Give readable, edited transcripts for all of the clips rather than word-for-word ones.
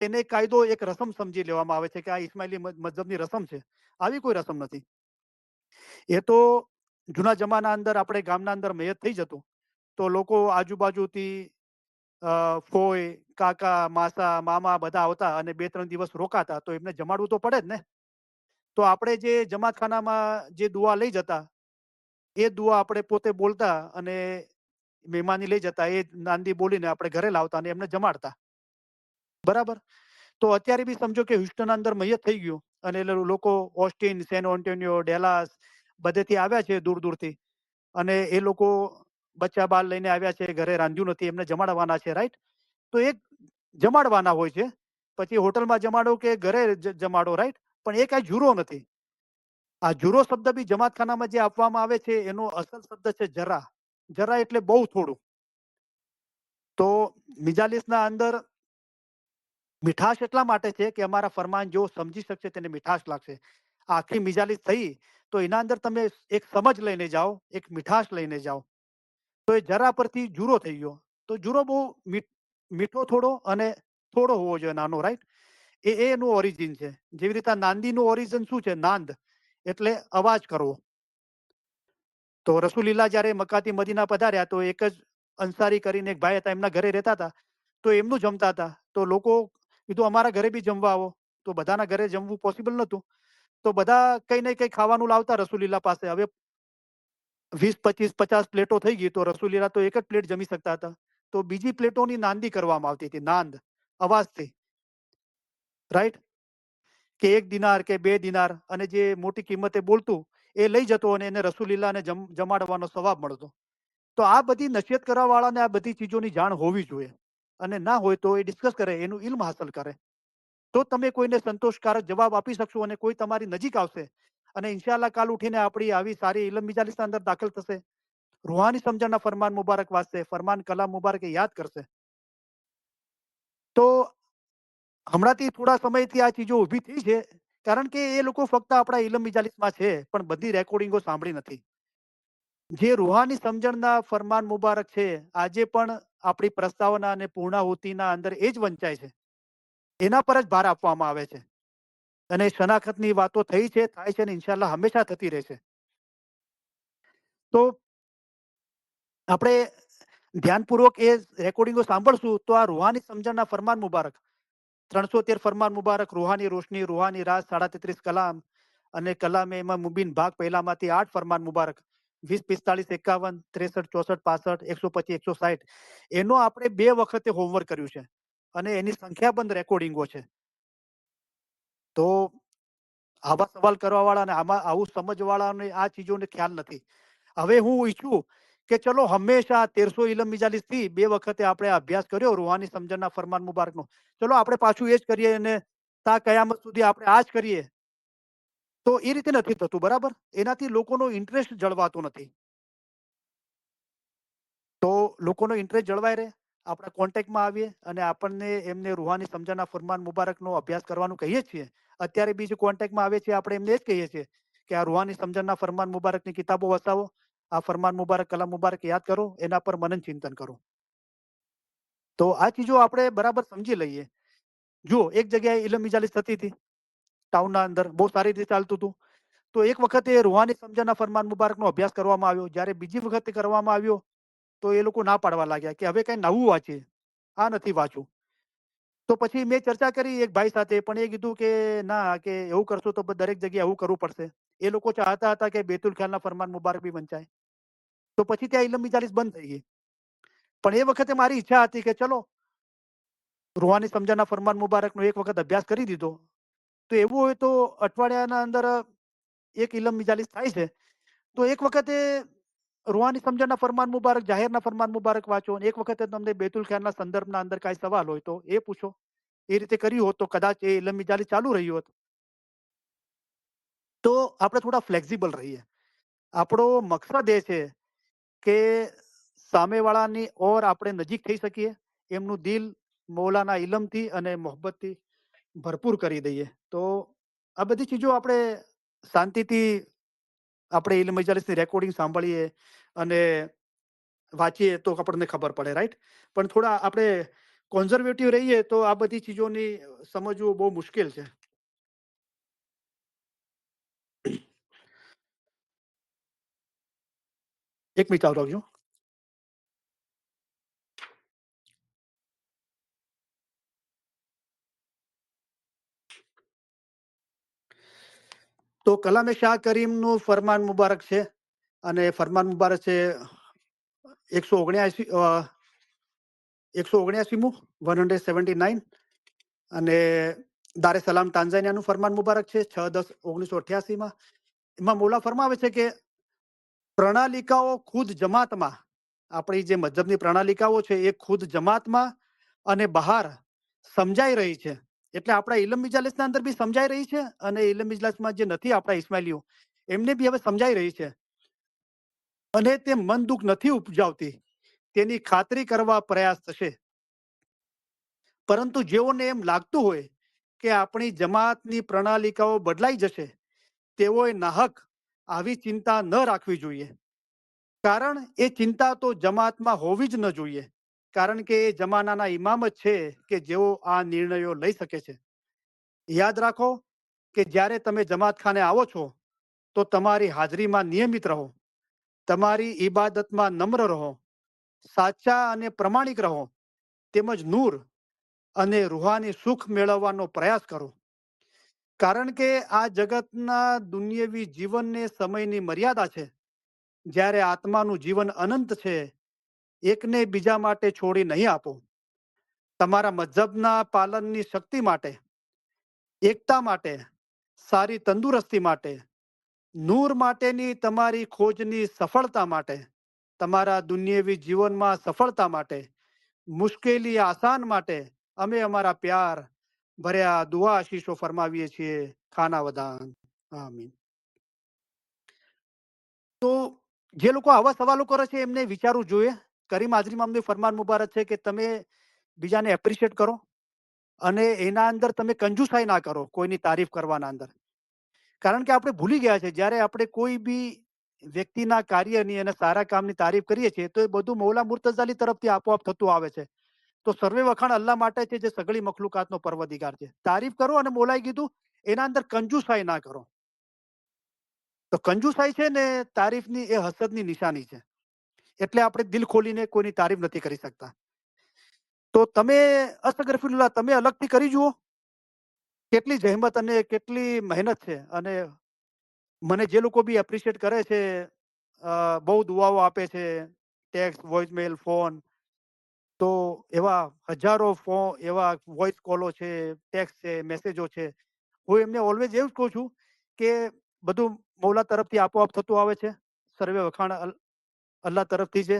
એને કાયદો એક રસમ સમજી લેવામાં આવે છે કે આ ઇસ્માઇલી મજહબની રસમ છે. આવી કોઈ રસમ નથી. એ તો જૂના જમાના અંદર આપણે ગામના અંદર મૈયત થઈ જતું, તો લોકો આજુબાજુથી ફોય, કાકા, માસા, મામા બધા આવતા અને 2-3 દિવસ રોકાતા, તો એમને જમાડવું તો પડે જ ને. તો આપણે જે જમાતખાનામાં જે દુઆ લઈ જતા, એ દુઆ આપણે પોતે બોલતા અને મહેમાની લઈ જતા, એ નાંદી બોલીને આપણે ઘરે લાવતા અને એમને જમાડતા. બરાબર? તો અત્યારે બી સમજો કે હ્યુસ્ટન અંદર મૈયત થઈ ગયું અને લોકો ઓસ્ટિન, સેન ઓન્ટેનિયો, ડેલાસ બધેથી આવ્યા છે દૂર દૂરથી, અને એ લોકો બચ્ચા બાલ લઈને આવ્યા છે, ઘરે રાંધ્યું નથી, એમને જમાડવાના છે, રાઈટ? તો એક જમાડવાના હોય છે. પછી હોટલમાં જમાડો કે ઘરે જમાડો, રાઈટ? પણ એ કાંઈ જુરો નથી. આ જુરો શબ્દ બી જમાતખાનામાં જે આપવામાં આવે છે એનો અસલ શબ્દ છે જરા. જરા એટલે બહુ થોડું. તો મિજાલિસના અંદર મીઠાશ એટલા માટે છે કે અમારા ફરમાન જો સમજી શકશે તેને મીઠાશ લાગશે. આખી મિજાલિસ થઈ તો એના અંદર તમે એક સમજ લઈને જાઓ, એક મીઠાશ લઈને જાઓ. તો એ જરા પરથી જુરો થઈ ગયો. તો જુરો બહુ મીઠો થોડો અને થોડો હોવો જોઈએ, નાનો, રાઈટ? એનું ઓરિજિન છે. જેવી રીતે નાંદીનું ઓરિજિન શું છે? નાંદ એટલે અવાજ કરવો. તો રસૂલીલ્લાહ જ્યારે મક્કાથી મદીના પધાર્યા તો એક જ અંસારી કરીને એક ભાઈ હતા, એમના ઘરે રહેતા હતા. તો એમનું જમતા હતા. તો લોકો કીધું અમારા ઘરે બી જમવા આવો. તો બધાના ઘરે જમવું પોસિબલ નહોતું. તો બધા કંઈ ને કંઈ ખાવાનું લાવતા રસૂલીલ્લાહ પાસે. હવે 20, 25, 50 પ્લેટો થઈ ગઈ તો રસૂલીલ્લાહ તો એક જ પ્લેટ જમી શકતા હતા. તો બીજી પ્લેટોની નાંદી કરવામાં આવતી હતી, નાંદ અવાજથી, રાઈટ? કે 1 દિનાર કે 2 દિનાર, અને જે મોટી કિંમતે બોલતું એ લઈ જતો અને એને રસૂલીલ્લાહને જમાડવાનો સવાબ મળતો. તો આ બધી નસીહત કરવા વાળાને આ બધી ચીજોની જાણ હોવી જોઈએ. અને ના હોય તો એ ડિસ્કસ કરે, એનું ઇલ્મ હાંસલ કરે. તો તમે કોઈને સંતોષકારક જવાબ આપી શકશો અને કોઈ તમારી નજીક આવશે અને ઇન્શાઅલ્લાહ કાલ ઉઠીને આપણી આવી સારી ઇલ્મ મિજાલિસના અંદર દાખલ થશે. રૂહાની સમજણના ફરમાન મુબારક વાંચશે, ફરમાન કલામ મુબારક એ યાદ કરશે. તો હમણાંથી થોડા સમયથી આ ચીજો ઊભી થઈ છે, કારણ કે એ લોકો ફક્ત આપણા ઇલમ મિજાલિસમાં છે, પણ બધી રેકોર્ડિંગો સાંભળી નથી. જે રૂહાની સમજણના ફરમાન મુબારક છે, આજે પણ આપણી પ્રસ્તાવના અને પૂર્ણાહુતિના અંદર એ જ વંચાય છે. એના પર જ ભાર આપવામાં આવે છે. અને શનાખતની વાતો થઈ છે, થાય છે, અને ઇન્શાઅલ્લાહ હંમેશા થતી રહેશે. તો આપણે ધ્યાનપૂર્વક એ રેકોર્ડિંગો સાંભળશું તો આ રૂહાની સમજણના ફરમાન મુબારક 313 ફરમાન મુબારક, રૂહાની રોશની, રૂહાની રાજ, 33 કલામ અને કલામે ઇમામ મુબીન ભાગ પહેલામાંથી 8 ફરમાન મુબારક, 20, 45, 51, 63, 64, 65, 125, 160, એનો આપણે 2 વખતે હોમવર્ક કર્યું છે અને એની સંખ્યાબંધ રેકોર્ડિંગો છે. તો આવા સવાલ કરવા વાળા અને આમાં આવું સમજવાળાને આ ચીજોને ખ્યાલ નથી. હવે હું ઈચ્છું કે ચલો હંમેશા 1300 ઇલમ મિજાલિસ થી 2 વખતે આપણે અભ્યાસ કર્યો રૂહાની સમજણના ફરમાન મુબારકનો. ચલો આપણે પાછું એ જ કરીએ અને તા કયામત સુધી આપણે આ જ કરીએ. તો એ રીતે નથી થતું, બરાબર? એનાથી લોકોનો ઇન્ટરેસ્ટ જળવાતો નથી. તો લોકોનો ઇન્ટરેસ્ટ જળવાય રહે, આપણા કોન્ટેક્ટમાં આવીએ અને આપણને એમને રૂહાની સમજણના ફરમાન મુબારકનો અભ્યાસ કરવાનું કહીએ છીએ. અત્યારે બી જે કોન્ટેક્ટમાં આવે છે આપણે એમને એ જ કહીએ છીએ કે આ રૂહાની સમજણના ફરમાન મુબારકની કિતાબો વસાવો, આ ફરમાન મુબારક, કલામ મુબારક યાદ કરો, એના પર મનન ચિંતન કરો. તો આ ચીજો આપણે બરાબર સમજી લઈએ. જુઓ, એક જગ્યાએ ઇલમ મિજાલિસ થતી હતી ટાઉનના અંદર, બહુ સારી રીતે ચાલતું હતું. તો એક વખતે રૂહાની સમજણના ફરમાન મુબારકનો અભ્યાસ કરવામાં આવ્યો. જ્યારે બીજી વખતે કરવામાં આવ્યો તો એ લોકો ના પાડવા લાગ્યા કે હવે કઈ નવું વાંચીએ, આ નથી વાંચવું. તો પછી મેં ચર્ચા કરી એક ભાઈ સાથે, પણ એ કીધું કે ના, કે એવું કરશો તો દરેક જગ્યાએ એવું કરવું પડશે. એ લોકો ચાહતા હતા કે બેતુલ ખ્યાલના ફરમાન મુબારક બી વંચાય. તો પછી ત્યાં ઇલમ મિજાલિસ બંધ થઈ ગઈ. પણ એ વખતે મારી ઈચ્છા હતી કે ચલો રૂહાની સમજણના ફરમાન મુબારકનો એક વખત અભ્યાસ કરી દીધો. તો એવું હોય તો અઠવાડિયાના અંદર એક ઇલમ મિજાલિસ થાય છે. તો એક વખતે રૂહાની સમજણના ફરમાન મુબારક, જાહેરના ફરમાન મુબારક વાંચો અને એક વખતે તમને બેતુલ ખ્યાલના સંદર્ભના અંદર કાંઈ સવાલ હોય તો એ પૂછો. એ રીતે કર્યું હોત તો કદાચ એ ઇલમ મિજાલિસ ચાલુ રહ્યું હોત. તો આપણે થોડા ફ્લેક્સિબલ રહીએ. આપણો મકસદ એ છે કે સામેવાળાની ઓર આપણે નજીક થઈ શકીએ, એમનું દિલ મૌલાના ઇલમથી અને મોહબ્બતથી ભરપૂર કરી દઈએ. તો આ બધી ચીજો આપણે શાંતિથી આપણે ઇલ્મ મજાલિસની રેકોર્ડિંગ સાંભળીએ અને વાંચીએ તો આપણને ખબર પડે, રાઈટ? પણ થોડા આપણે કોન્ઝર્વેટિવ રહીએ તો આ બધી ચીજોની સમજવું બહુ મુશ્કેલ છે. એક મિનિટ ચાલુ રાખજો. તો કલામે શાહ કરીમનું ફરમાન મુબારક છે અને ફરમાન મુબારક છે 179 179મું 179 અને દારે સલામ ટાન્ઝાનિયાનું ફરમાન મુબારક છે 6/10/1988માં. એમાં મૌલા ફરમાવે છે કે પ્રણાલિકાઓ ખુદ જમાતમાં, આપણી જે મજહબની પ્રણાલિકાઓ છે એ ખુદ જમાતમાં અને બહાર સમજાઈ રહી છે. એટલે આપણા ઇલમ મિજાલિસના અંદર બી સમજાઈ રહી છે અને ઇલમ મિજાલિસમાં જે નથી આપણા ઇસ્માઇલીઓ એમને બી હવે સમજાઈ રહી છે અને તે મન દુઃખ નથી ઉપજાવતી તેની ખાતરી કરવા પ્રયાસ થશે. પરંતુ જેઓને એમ લાગતું હોય કે આપણી જમાતની પ્રણાલિકાઓ બદલાઈ જશે, તેઓએ નાહક આવી ચિંતા ન રાખવી જોઈએ. કારણ એ ચિંતા તો જમાતમાં હોવી જ ન જોઈએ, કારણ કે એ જમાનાના ઇમામ જ છે કે જેઓ આ નિર્ણયો લઈ શકે છે. યાદ રાખો કે જ્યારે તમે જમાતખાને આવો છો તો તમારી હાજરીમાં નિયમિત રહો, તમારી ઈબાદતમાં નમ્ર રહો, સાચા અને પ્રમાણિક રહો, તેમજ નૂર અને રૂહાની સુખ મેળવવાનો પ્રયાસ કરો. કારણ કે આ જગતના દુન્યવી જીવનને સમયની મર્યાદા છે, જ્યારે આત્માનું જીવન અનંત છે. એકને બીજા માટે છોડી નહીં આપો. તમારા મજહબના પાલનની શક્તિ માટે, એકતા માટે, સારી તંદુરસ્તી માટે, નૂર માટેની તમારી ખોજની સફળતા માટે, તમારા દુન્યવી જીવનમાં સફળતા માટે, મુશ્કેલી આસાન માટે અમે અમારા પ્યાર ભર્યા દુઆ આશીષો ફરમાવીએ છીએ. ખાના વદાન. આમીન. તો જે લોકો આવા સવાલો કરે છે એમને વિચારવું જોઈએ. કરીમ હાજરી મામની ફરમાન મુબારક છે કે તમે બીજાને એપ્રિશિએટ કરો અને એના અંદર તમે કંજુસાઈ ના કરો કોઈની તારીફ કરવાના અંદર. કારણ કે આપણે ભૂલી ગયા છે જ્યારે આપણે કોઈ બી વ્યક્તિના કાર્યની અને સારા કામની તારીફ કરીએ છીએ તો એ બધું મૌલા મુર્તઝાલી તરફથી આપોઆપ થતું આવે છે. તો સર્વે વખાણ અલ્લાહ માટે છે જે સગળી મખલુકાતનો પરવદિગાર છે. તારીફ કરો અને મૌલાએ કીધું એના અંદર કંજુસાઈ ના કરો. તો કંજુસાઈ છે ને તારીફની એ હસદની નિશાની છે. એટલે આપણે દિલ ખોલીને કોઈની તારીફ નથી કરી શકતા. તો તમે અસ્તગફિરુલ્લાહ તમે અલગથી કરી જુઓ કેટલી જહેમત અને કેટલી મહેનત છે. અને મને જે લોકો બી એપ્રિશિએટ કરે છે, બહુ દુઆઓ આપે છે, ટેક્સ્ટ, વોઇસમેલ, ફોન, તો એવા હજારો એવા વોઇસ કોલો છે, ટેક્સ્ટ છે, મેસેજો છે. હું એમને ઓલવેઝ એવું જ કહું છું કે બધું મૌલા તરફથી આપોઆપ થતું આવે છે. સર્વે વખાણ અલ્લાહ તરફથી છે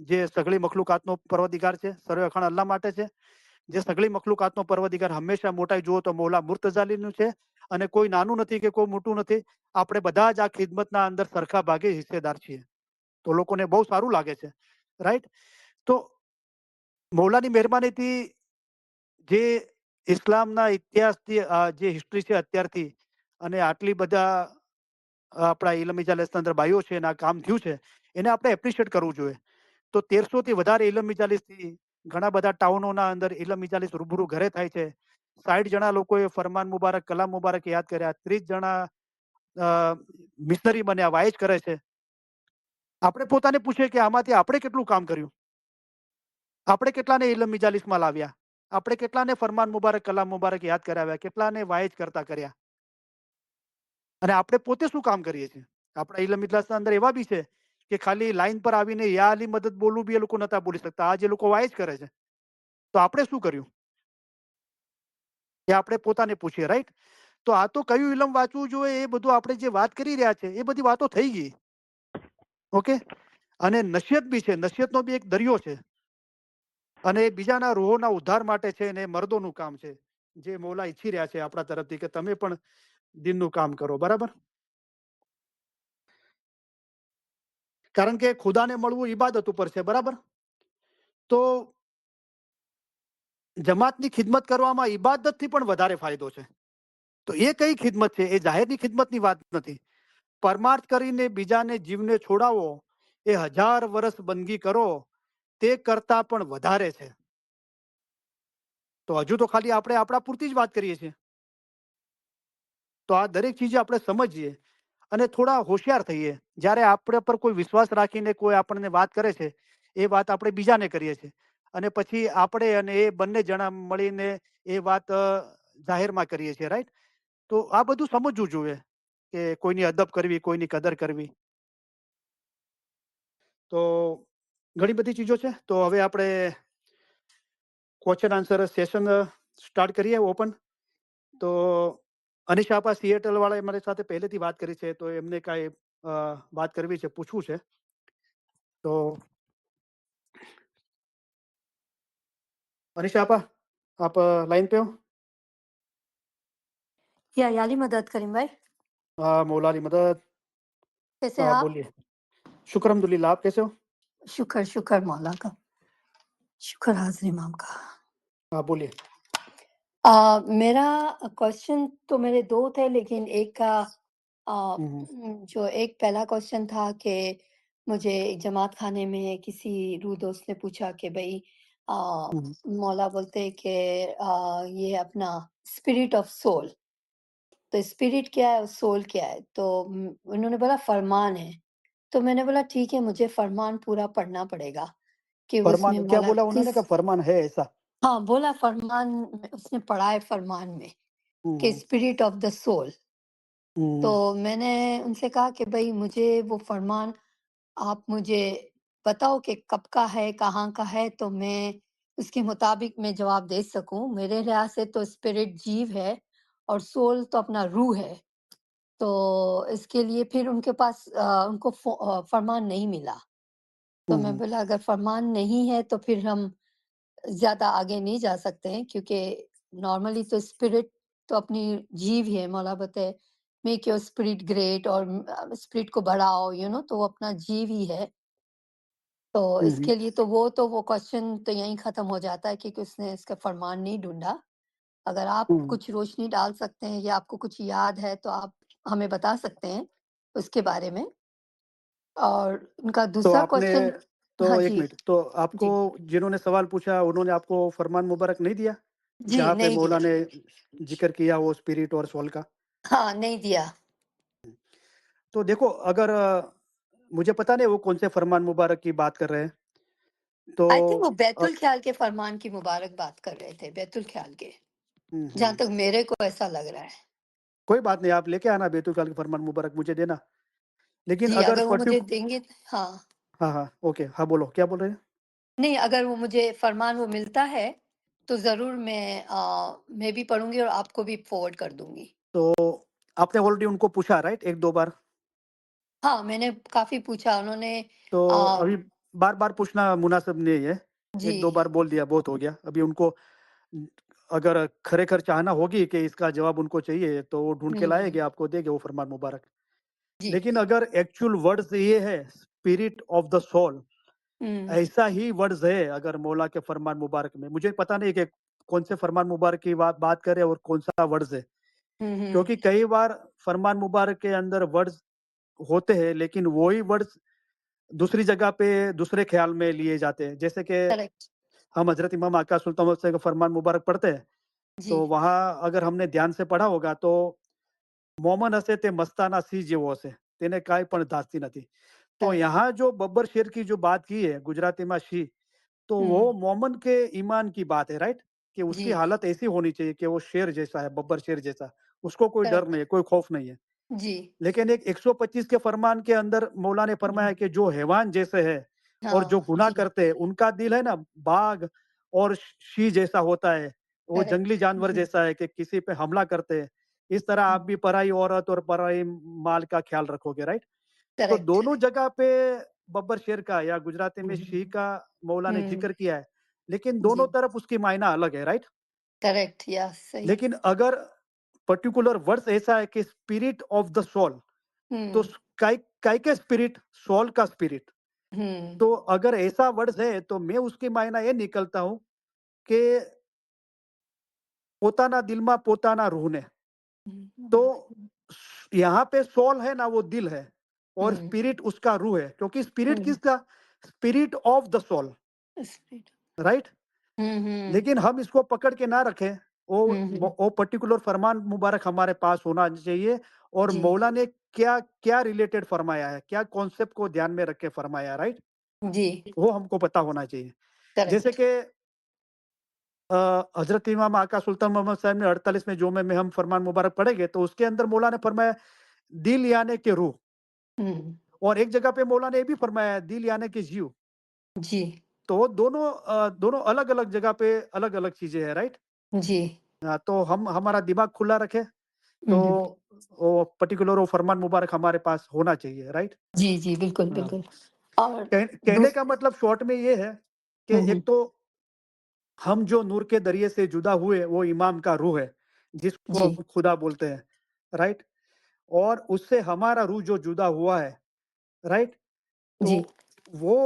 જે સગળી મખલુકાતનો પરવદિગાર છે. સર્વે વખાણ અલ્લાહ માટે છે જે સગળી મખલુકાતનો પરવદિગાર હંમેશા મોટાઈ જુઓ તો મૌલા મુર્તઝાલીનું છે અને કોઈ નાનું નથી કે કોઈ મોટું નથી. આપણે બધા જ આ ખિદમતના અંદર સરખા ભાગે હિસ્સેદાર છીએ. તો લોકોને બહુ સારું લાગે છે, રાઈટ. તો મૌલાની મહેરબાનીથી જે ઇસ્લામના ઇતિહાસથી જે હિસ્ટ્રી છે અત્યારથી અને આટલી બધા આપણા ઇલમ ઇજાલિસ અંદર ભાઈઓ છે અને આ કામ થયું છે એને આપણે એપ્રિશિએટ કરવું જોઈએ. તો 1300 થી વધારે ઇલમ ઇજાલિસથી ઘણા બધા ટાઉનોના અંદર ઇલમ ઇજાલિસ રૂબરૂ ઘરે થાય છે. 60 જણા લોકોએ ફરમાન મુબારક, કલામ મુબારક યાદ કર્યા. 30 જણા મિશનરી બન્યા, વાઇઝ કરે છે. આપણે પોતાને પૂછીએ કે આમાંથી આપણે કેટલું કામ કર્યું, આપણે કેટલાને ઇલમ મિજાલિસમાં લાવ્યા, આપણે કેટલાને ફરમાન મુબારક, કલામ મુબારક યાદ કરાવ્યા, કેટલાને વાઇઝ કરતા કર્યા અને આપણે પોતે શું કામ કરીએ છીએ. આપણા ઇલમ મિજાલિસના અંદર એવા બી છે કે ખાલી લાઈન પર આવીને યા અલી મદદ બોલવું બી એ લોકો નતા બોલી શકતા. આ જે લોકો વાઇઝ કરે છે તો આપણે શું કર્યું એ આપણે પોતાને પૂછીએ, રાઈટ. તો આ તો કયું ઇલમ વાંચવું જોઈએ એ બધું આપણે જે વાત કરી રહ્યા છે એ બધી વાતો થઈ ગઈ. ઓકે. અને નસીહત બી છે, નસીહતનો બી એક દરિયો છે અને એ બીજાના રૂહોના ઉદ્ધાર માટે છે અને મર્દોનું કામ છે જે મૌલા ઈચ્છી રહ્યા છે આપણા તરફથી કે તમે પણ દિનનું કામ કરો, બરાબર. કારણ કે ખુદાને મળવું ઈબાદત ઉપર છે, બરાબર. તો જમાતની ખિદમત કરવામાં ઈબાદતથી પણ વધારે ફાયદો છે. તો એ કઈ ખિદમત છે? એ જાહેરની ખિદમતની વાત નથી. પરમાર્થ કરીને બીજાને જીવને છોડાવો એ 1000 વર્ષ બંદગી કરો તે કરતા પણ વધારે છે. તો હજુ તો ખાલી આપણે આપણા પૂરતી જ વાત કરીએ છીએ. તો આ દરેક ચીજ આપણે સમજીએ અને થોડા હોશિયાર થઈએ. જ્યારે આપણે પર કોઈ વિશ્વાસ રાખીને કોઈ આપણને વાત કરે છે, એ વાત આપણે બીજાને કરીએ છીએ અને પછી આપણે અને એ બંને જણા મળીને એ વાત જાહેરમાં કરીએ છીએ, રાઈટ? તો આ બધું સમજવું જોઈએ કે કોઈની અદબ કરવી, કોઈની કદર કરવી. તો ઘણી બધી ચીજો છે. તો હવે આપણે ક્વેશ્ચન આન્સર સેશન સ્ટાર્ટ કરીએ ઓપન. તો અનિશા આપા સિએટલ વાળાએ મારી સાથે પહેલેથી વાત કરી છે, તો એમને કાંઈ વાત કરવી છે, પૂછવું છે. તો अनिशा आपा, आप लाइन पे हो? या याली मदद करीम भाई। हाँ, मौला अली मदद। कैसे हैं आप? बोलिए। शुक्र अल्हम्दुलिल्लाह, आप कैसे हो? शुक्र शुक्र मौला का, शुक्र हाजिर इमाम का। हाँ, बोलिए। मेरा क्वेश्चन तो मेरे दो थे, लेकिन एक का हुँ, हुँ, जो एक पहला क्वेश्चन था कि मुझे जमात खाने में किसी रूह दोस्त ने पूछा कि भाई हुँ, मौला बोलते हैं कि ये अपना स्पिरिट ऑफ सोल, तो स्पिरिट क्या है और सोल क्या है? तो उन्होंने बोला फरमान है। तो मैंने बोला ठीक है, मुझे फरमान पूरा पढ़ना पड़ेगा कि उसमें फरमान क्या मौला बोला उन्होंने? किस। कि फरमान है ऐसा? हाँ, बोला फरमान उसने पढ़ा है फरमान में हुँ, कि हुँ, स्पिरिट ऑफ द सोल। तो हुँ, मैंने उनसे कहा कि भाई मुझे वो फरमान आप मुझे बताओ कि कब का है, कहाँ का है, तो मैं उसके मुताबिक मैं जवाब दे सकूं। मेरे लिहाज से तो स्पिरिट जीव है और सोल तो अपना रूह है। तो इसके लिए फिर उनके पास उनको फरमान नहीं मिला। तो हुँ, मैं हुँ, बोला अगर फरमान नहीं है तो फिर हम ज़्यादा आगे नहीं जा सकते हैं, क्योंकि नॉर्मली तो स्पिरिट तो अपनी जीव ही है। मौला बताए मेक योर स्पिरिट ग्रेट, और स्पिरिट को बढ़ाओ, तो वो अपना जीव ही है। तो हुँ, हुँ, इसके लिए तो वो क्वेश्चन तो यहीं ख़त्म हो जाता है, क्योंकि उसने इसका फरमान नहीं ढूँढा। अगर आप हुँ। कुछ रोशनी डाल सकते हैं या आपको कुछ याद है तो आप हमें बता सकते हैं उसके बारे में। और उनका तो दूसरा आपने क्वेश्चन। तो हाँ 1 जी, मिनट, तो आपको जी। जिन्होंने सवाल पूछा उन्होंने आपको फरमान मुबारक नहीं दिया? जी, जहाँ पे नहीं मौला दिया। ने ज़िक्र किया वो स्पिरिट और सोल का? हाँ, नहीं दिया। तो देखो, अगर मुझे पता नहीं वो कौन से फरमान मुबारक की बात कर रहे हैं। तो आई थिंक वो अ, बैतुल ख्याल के फरमान की मुबारक बात कर रहे थे, बैतुल ख्याल के। हुँ, जहाँ हुँ। तक मेरे को ऐसा लग रहा है। कोई बात नहीं, आप लेके आना बेतुल के फरमान मुबारक मुझे देना। लेकिन जी, अगर अगर वो मुझे पर्टिक देंगे। हाँ। हाँ, हाँ, ओके। हाँ, बोलो, क्या बोल रहे हैं? नहीं, अगर वो मुझे फरमान वो मिलता है, तो ज़रूर मैं भी पढ़ूँगी और आपको भी फ़ॉरवर्ड कर दूँगी। तो आपने ऑलरेडी उनको पूछा राइट 1-2 बार? हाँ, मैंने काफ़ी पूछा उन्होंने। तो अ, अभी बार-बार पूछना मुनासिब नहीं है। जी। 1-2 बार बोल दिया, बहुत हो गया। अभी उनको उम, अगर खरेखर चाहना होगी कि इसका जवाब उनको चाहिए, तो वो ढूँढ के हुँ, लाएँगे, आपको देंगे वो फरमान मुबारक। जी। लेकिन अगर एक्चुअल वर्ड्स ये है, स्पिरिट ऑफ द सोल, हुँ, ऐसा ही वर्ड्स है अगर मौला के फरमान मुबारक में। मुझे पता नहीं कि कौन से फरमान मुबारक की बात बात कर रहे हैं और कौन-सा वर्ड्स है। हुँ, हुँ, क्योंकि कई बार फरमान मुबारक के अंदर वर्ड्स होते हैं, लेकिन वही वर्ड्स दूसरी जगह पे दूसरे ख़्याल में लिए जाते हैं। जैसे कि करेक्ट। हम हज़रत इमाम आका सुल्तान मौला का फरमान मुबारक पढ़ते हैं, जी, तो वहाँ अगर हमने ध्यान से पढ़ा होगा तो મોમન હશે તે મસ્તાના સિંહ જેવો હશે, તેને કાંઈ પણ ધાસ્તી નથી। तो करेक्ट। यहाँ जो बब्बर शेर की जो बात की है गुजराती में शी, तो वो हुँ, मोमन के ईमान की बात है, राइट? कि जी, उसकी हालत ऐसी होनी चाहिए कि वो शेर जैसा है, बब्बर शेर जैसा। उसको कोई डर करेक्ट। नहीं है, कोई खौफ नहीं है। जी। लेकिन एक 125 के फरमान के अंदर मौला ने हुँ, फरमाया कि जो हैवान जैसे है और जो हाँ, गुनाह जी, करते हैं, उनका दिल है ना बाघ और शी जैसा होता है। वो करेक्ट। जंगली जानवर हुँ, जैसा है कि किसी पे हमला करते हैं। इस तरह हुँ, आप भी पराई औरत और पराई माल का ख्याल रखोगे, राइट? तो करेक्ट। दोनों जगह पे बब्बर शेर का या गुजराती में हुँ, शी का मौला ने हुँ, ज़िक्र किया है, लेकिन दोनों जी, तरफ उसकी मायना अलग है, राइट? करेक्ट, या सही। लेकिन अगर पर्टिकुलर वर्ड्स ऐसा है कि स्पिरिट ऑफ द सोल, तो हुँ, काय काय के स्पिरिट, सोल का स्पिरिट। हुँ, तो अगर ऐसा वर्ड्स है, तो मैं उसकी मायना ये निकलता हूँ कि पोताना दिलमा पोताना रूहने। तो हुँ, यहाँ पे सोल है ना, वो दिल है और हुँ, स्पिरिट उसका रूह है, क्योंकि स्पिरिट हुँ, किसका? Spirit of the soul, spirit. Right? हुँ, हुँ। लेकिन हम इसको पकड़ के ना रखें, हुँ, हुँ। वो पर्टिकुलर फरमान मुबारक हमारे पास होना चाहिए और जी, मौला ने क्या क्या रिलेटेड फरमाया है, क्या कॉन्सेप्ट को ध्यान में रख के फरमाया, राइट? जी, वो हमको पता होना चाहिए। जैसे करेक्ट। कि हज़रत इमाम आका सुल्तान मोहम्मद साहब ने 48 में में हम फरमान मुबारक पढ़ेंगे, तो उसके अंदर मौला ने फरमाया, दिल यानी कि रूह। हुँ, और एक जगह पे मौला ने ये भी फरमाया, दिल यानी कि जीव। जी, तो दोनों दोनों अलग-अलग जगह पे अलग-अलग चीज़ें हैं, राइट? जी। तो हम हमारा दिमाग खुला रखें, हुँ, तो हुँ। वो पर्टिकुलर वो फरमान मुबारक हमारे पास होना चाहिए, राइट? जी, जी, बिल्कुल, हाँ। बिल्कुल। और कहने दूस का मतलब शॉर्ट में ये है कि हुँ, एक हुँ। तो हम जो नूर के दरिये से जुदा हुए, वो इमाम का रूह है, जिसको जी, हम खुदा बोलते हैं, राइट? और उससे हमारा रूह जो जुदा हुआ है, राइट? जी, तो वो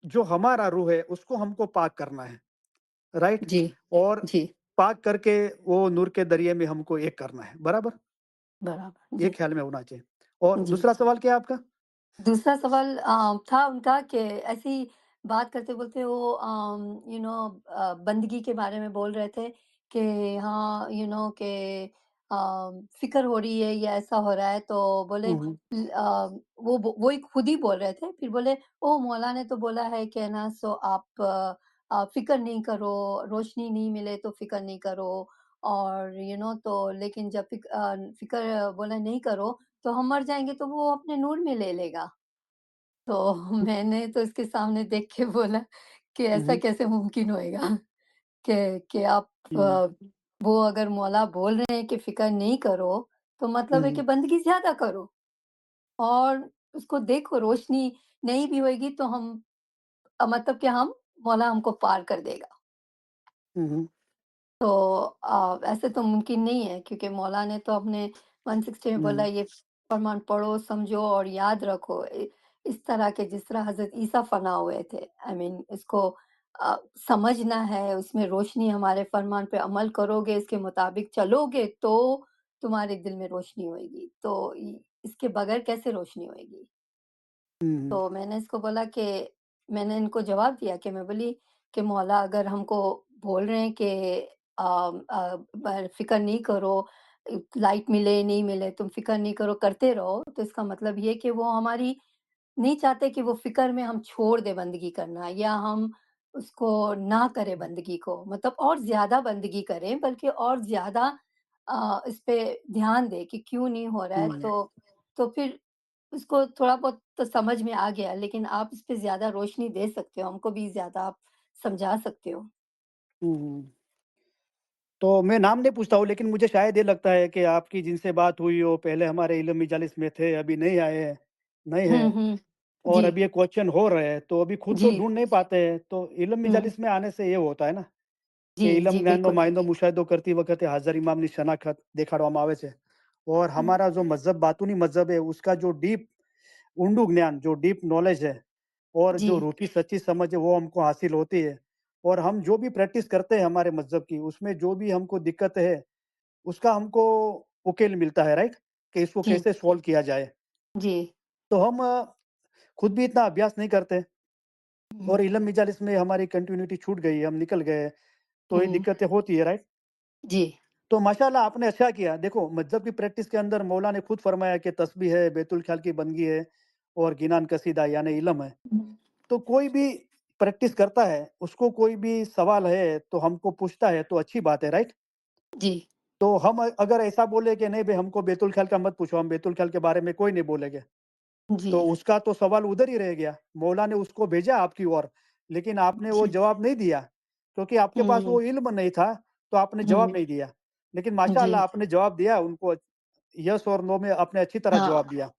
जो हमारा रूह है, उसको हमको पाक करना है, राइट? जी, और जी, पाक करके वो नूर के दरिये में हमको एक करना है, बराबर? बराबर, ये जी, ख्याल में होना चाहिए। और जी। दूसरा सवाल क्या है आपका? दूसरा सवाल था उनका कि ऐसी बात करते बोलते वो बंदगी के बारे में बोल रहे थे कि हाँ कि फिक्र हो रही है या ऐसा हो रहा है तो बोले हुँ, हुँ। वो ही खुद ही बोल रहे थे फिर बोले ओ मौला ने तो बोला है कि ना सो आप फिक्र नहीं करो रोशनी नहीं मिले तो फिक्र नहीं करो और तो लेकिन जब फिक्र बोला नहीं करो तो हम मर जाएँगे तो वो अपने नूर में ले लेगा। तो मैंने तो इसके सामने देख के बोला कि हुँ, ऐसा हुँ। कैसे मुमकिन होएगा कि आप हुँ, वो अगर मौला बोल रहे हैं कि फ़िक्र नहीं करो, तो मतलब है कि हुँ, बंदगी ज़्यादा करो और उसको देखो रोशनी नहीं भी होएगी तो हम मतलब कि हम मौला हमको पार कर देगा। हुँ, हुँ, तो ऐसे तो मुमकिन नहीं है क्योंकि मौला ने तो अपने 160 में बोला हुँ, ये फरमान पढ़ो, समझो और याद रखो। इस तरह के जिस तरह हज़रत ईसा फना हुए थे। आई मीन इसको समझना है, उसमें रोशनी हमारे फरमान पे अमल करोगे, इसके मुताबिक चलोगे तो तुम्हारे दिल में रोशनी होएगी। तो इसके बगैर कैसे रोशनी होएगी? हुँ, तो मैंने इसको बोला कि मैंने इनको जवाब दिया कि मैं बोली कि मौला अगर हमको बोल रहे हैं कि फ़िक्र नहीं करो, लाइट मिले, नहीं मिले, तुम फ़िक्र नहीं करो, करते रहो, तो इसका मतलब ये कि वो हमारी नहीं चाहते कि वो फ़िक्र में हम छोड़ दें बंदगी करना या हम उसको ना करें बंदगी को। मतलब और ज़्यादा बंदगी करें, बल्कि और ज़्यादा इस पे ध्यान दें कि क्यों नहीं हो रहा है। हुँ, तो फिर उसको थोड़ा बहुत तो समझ में आ गया, लेकिन आप इस पे ज़्यादा रोशनी दे सकते हो, हमको भी ज़्यादा आप समझा सकते हो। हुँ। तो मैं नाम नहीं पूछता हूँ, लेकिन मुझे शायद ये लगता है कि आपकी जिनसे बात हुई हो, पहले हमारे इल्म मजालिस में थे, अभी नहीं आए हैं, नए हुँ, हैं हुँ। और जी, अभी ये क्वेश्चन हो रहे हैं, तो अभी खुद तो जी। ढूँढ नहीं पाते हैं। तो इल्म हुँ। मजालिस में आने से ये होता है ना जी, કે ઇલમ जी, જ્ઞાનનો बिल्कुल। માયનો મુશાયદો કરતી વખતે હાજર ઇમામની શનાખત દેખાડવામાં આવે છે और हुँ, हमारा जो मज़हब बातूनी मज़हब है उसका जो डीप ऊंडू ज्ञान जो डीप नॉलेज है और जी, जो रूठी सच्ची समझ है वो हमको हासिल होती है और हम जो भी प्रैक्टिस करते हैं हमारे मज़हब की उसमें जो भी हमको दिक्कत है उसका हमको उकेल मिलता है, राइट? कि इसको जी, कैसे सॉल्व किया जाए। जी। तो हम खुद भी इतना अभ्यास नहीं करते हुँ, और इल्म मजालिस में हमारी कंटिन्यूटी छूट गई, हम निकल गए, तो ये हुँ। दिक्कतें होती है, राइट? जी, तो माशाल्लाह आपने अच्छा किया। देखो मज़हब की प्रैक्टिस के अंदर मौला ने खुद फरमाया कि तस्बीह है, बैतुल ख़याल की बंदगी है और गिनान कसीदा यानी इल्म है। तो कोई भी प्रैक्टिस करता है, उसको कोई भी सवाल है, तो हमको पूछता है, तो अच्छी बात है, राइट? जी, तो हम अगर ऐसा बोले कि नहीं भई हमको बैतुल ख़याल का मत पूछो, हम बैतुल ख़याल के बारे में कोई नहीं बोलेंगे, जी, तो उसका तो सवाल उधर ही रह गया। मौला ने उसको भेजा आपकी ओर, लेकिन आपने वो जी। जवाब नहीं दिया, क्योंकि आपके पास हुँ, वो इल्म नहीं था, तो आपने जवाब हुँ। नहीं दिया। लेकिन जी, माशाअल्लाह आपने जवाब दिया उनको, यस और नो में आपने अच्छी तरह हाँ, जवाब दिया,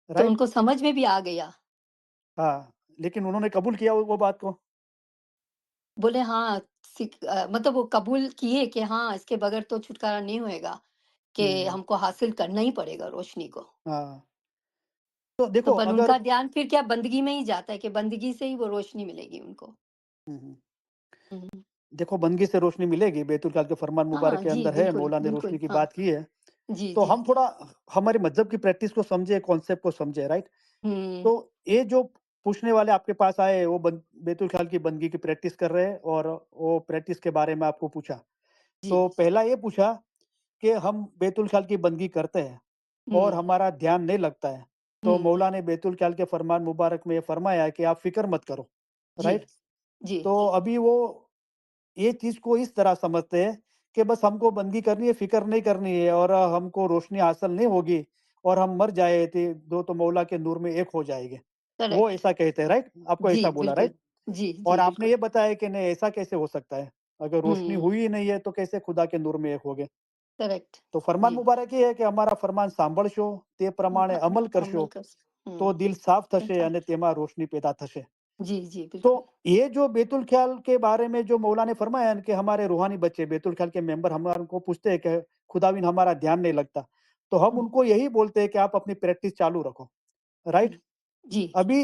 तो राइट? उनको समझ में भी आ गया। हाँ, लेकिन उन्होंने कबूल किया वो बात को। बोले हाँ, मतलब वो कबूल किए कि हाँ, इसके बगैर तो छुटकारा नहीं होएगा, कि हुँ, हमको हासिल करना ही पड़ेगा रोशनी को। हाँ। तो तो देखो पर अगर उनका ध्यान फिर क्या बंदगी में ही जाता है कि बंदगी से ही वो रोशनी मिलेगी उनको। हुँ, हुँ। हुँ। देखो बंदगी से रोशनी मिलेगी, बैतुल ख़याल के फरमान मुबारक हाँ के जी, अंदर है, बिल्कुल, मौला ने रोशनी बिल्कुल। की हाँ, बात की है। जी, तो जी। हम थोड़ा हमारे मज़हब की प्रैक्टिस को समझे, कॉन्सेप्ट को समझे, राइट? हुँ, तो ये जो पूछने वाले आपके पास आए, वो बैतुल ख़्याल की बंदगी की प्रैक्टिस कर रहे हैं और वो प्रैक्टिस के बारे में आपको पूछा। जी। तो पहला ये पूछा कि हम बैतुल ख़्याल की बंदगी करते हैं और हुँ, हमारा ध्यान नहीं लगता है। तो हुँ। मौला ने बैतुल ख़्याल के फ़रमान मुबारक में ये फ़रमाया कि आप फ़िक्र मत करो, जी, राइट? जी। तो अभी वो ये चीज़ को इस तरह समझते हैं कि बस हमको बंदगी करनी है, फ़िक्र नहीं करनी है और हमको रोशनी हासिल नहीं होगी और हम मर जाए तो मौला के नूर में एक हो जाएँगे। वो करेक्ट। ऐसा कहते हैं, राइट? आपको जी, ऐसा बोला, बिल्कुल। राइट? जी, और जी, आपने बिल्कुल। ये बताया कि नहीं ऐसा कैसे हो सकता है? अगर रोशनी हुँ, हुई ही नहीं है तो कैसे खुदा के नूर में एक होगे? करेक्ट। तो फरमान जी। मुबारक ये है કે અમારા ફરમાન સાંભળશો, તે પ્રમાણે અમલ કરશો, अमल कर તો हुँ, દિલ साफ થશે अच्छा। અને તેમાં रोशनी पैदा થશે। जी, जी, तो बिल्कुल। ये जो बैतुल ख्याल के बारे में जो मौला ने फरमाया कि हमारे रूहानी बच्चे बैतुल ख्याल के मेंबर हमारे को पूछते हैं कि खुदाविन हमारा ध्यान नहीं लगता, तो हम हुँ, उनको यही बोलते हैं कि आप अपनी प्रैक्टिस चालू रखो, राइट? हुँ। जी। अभी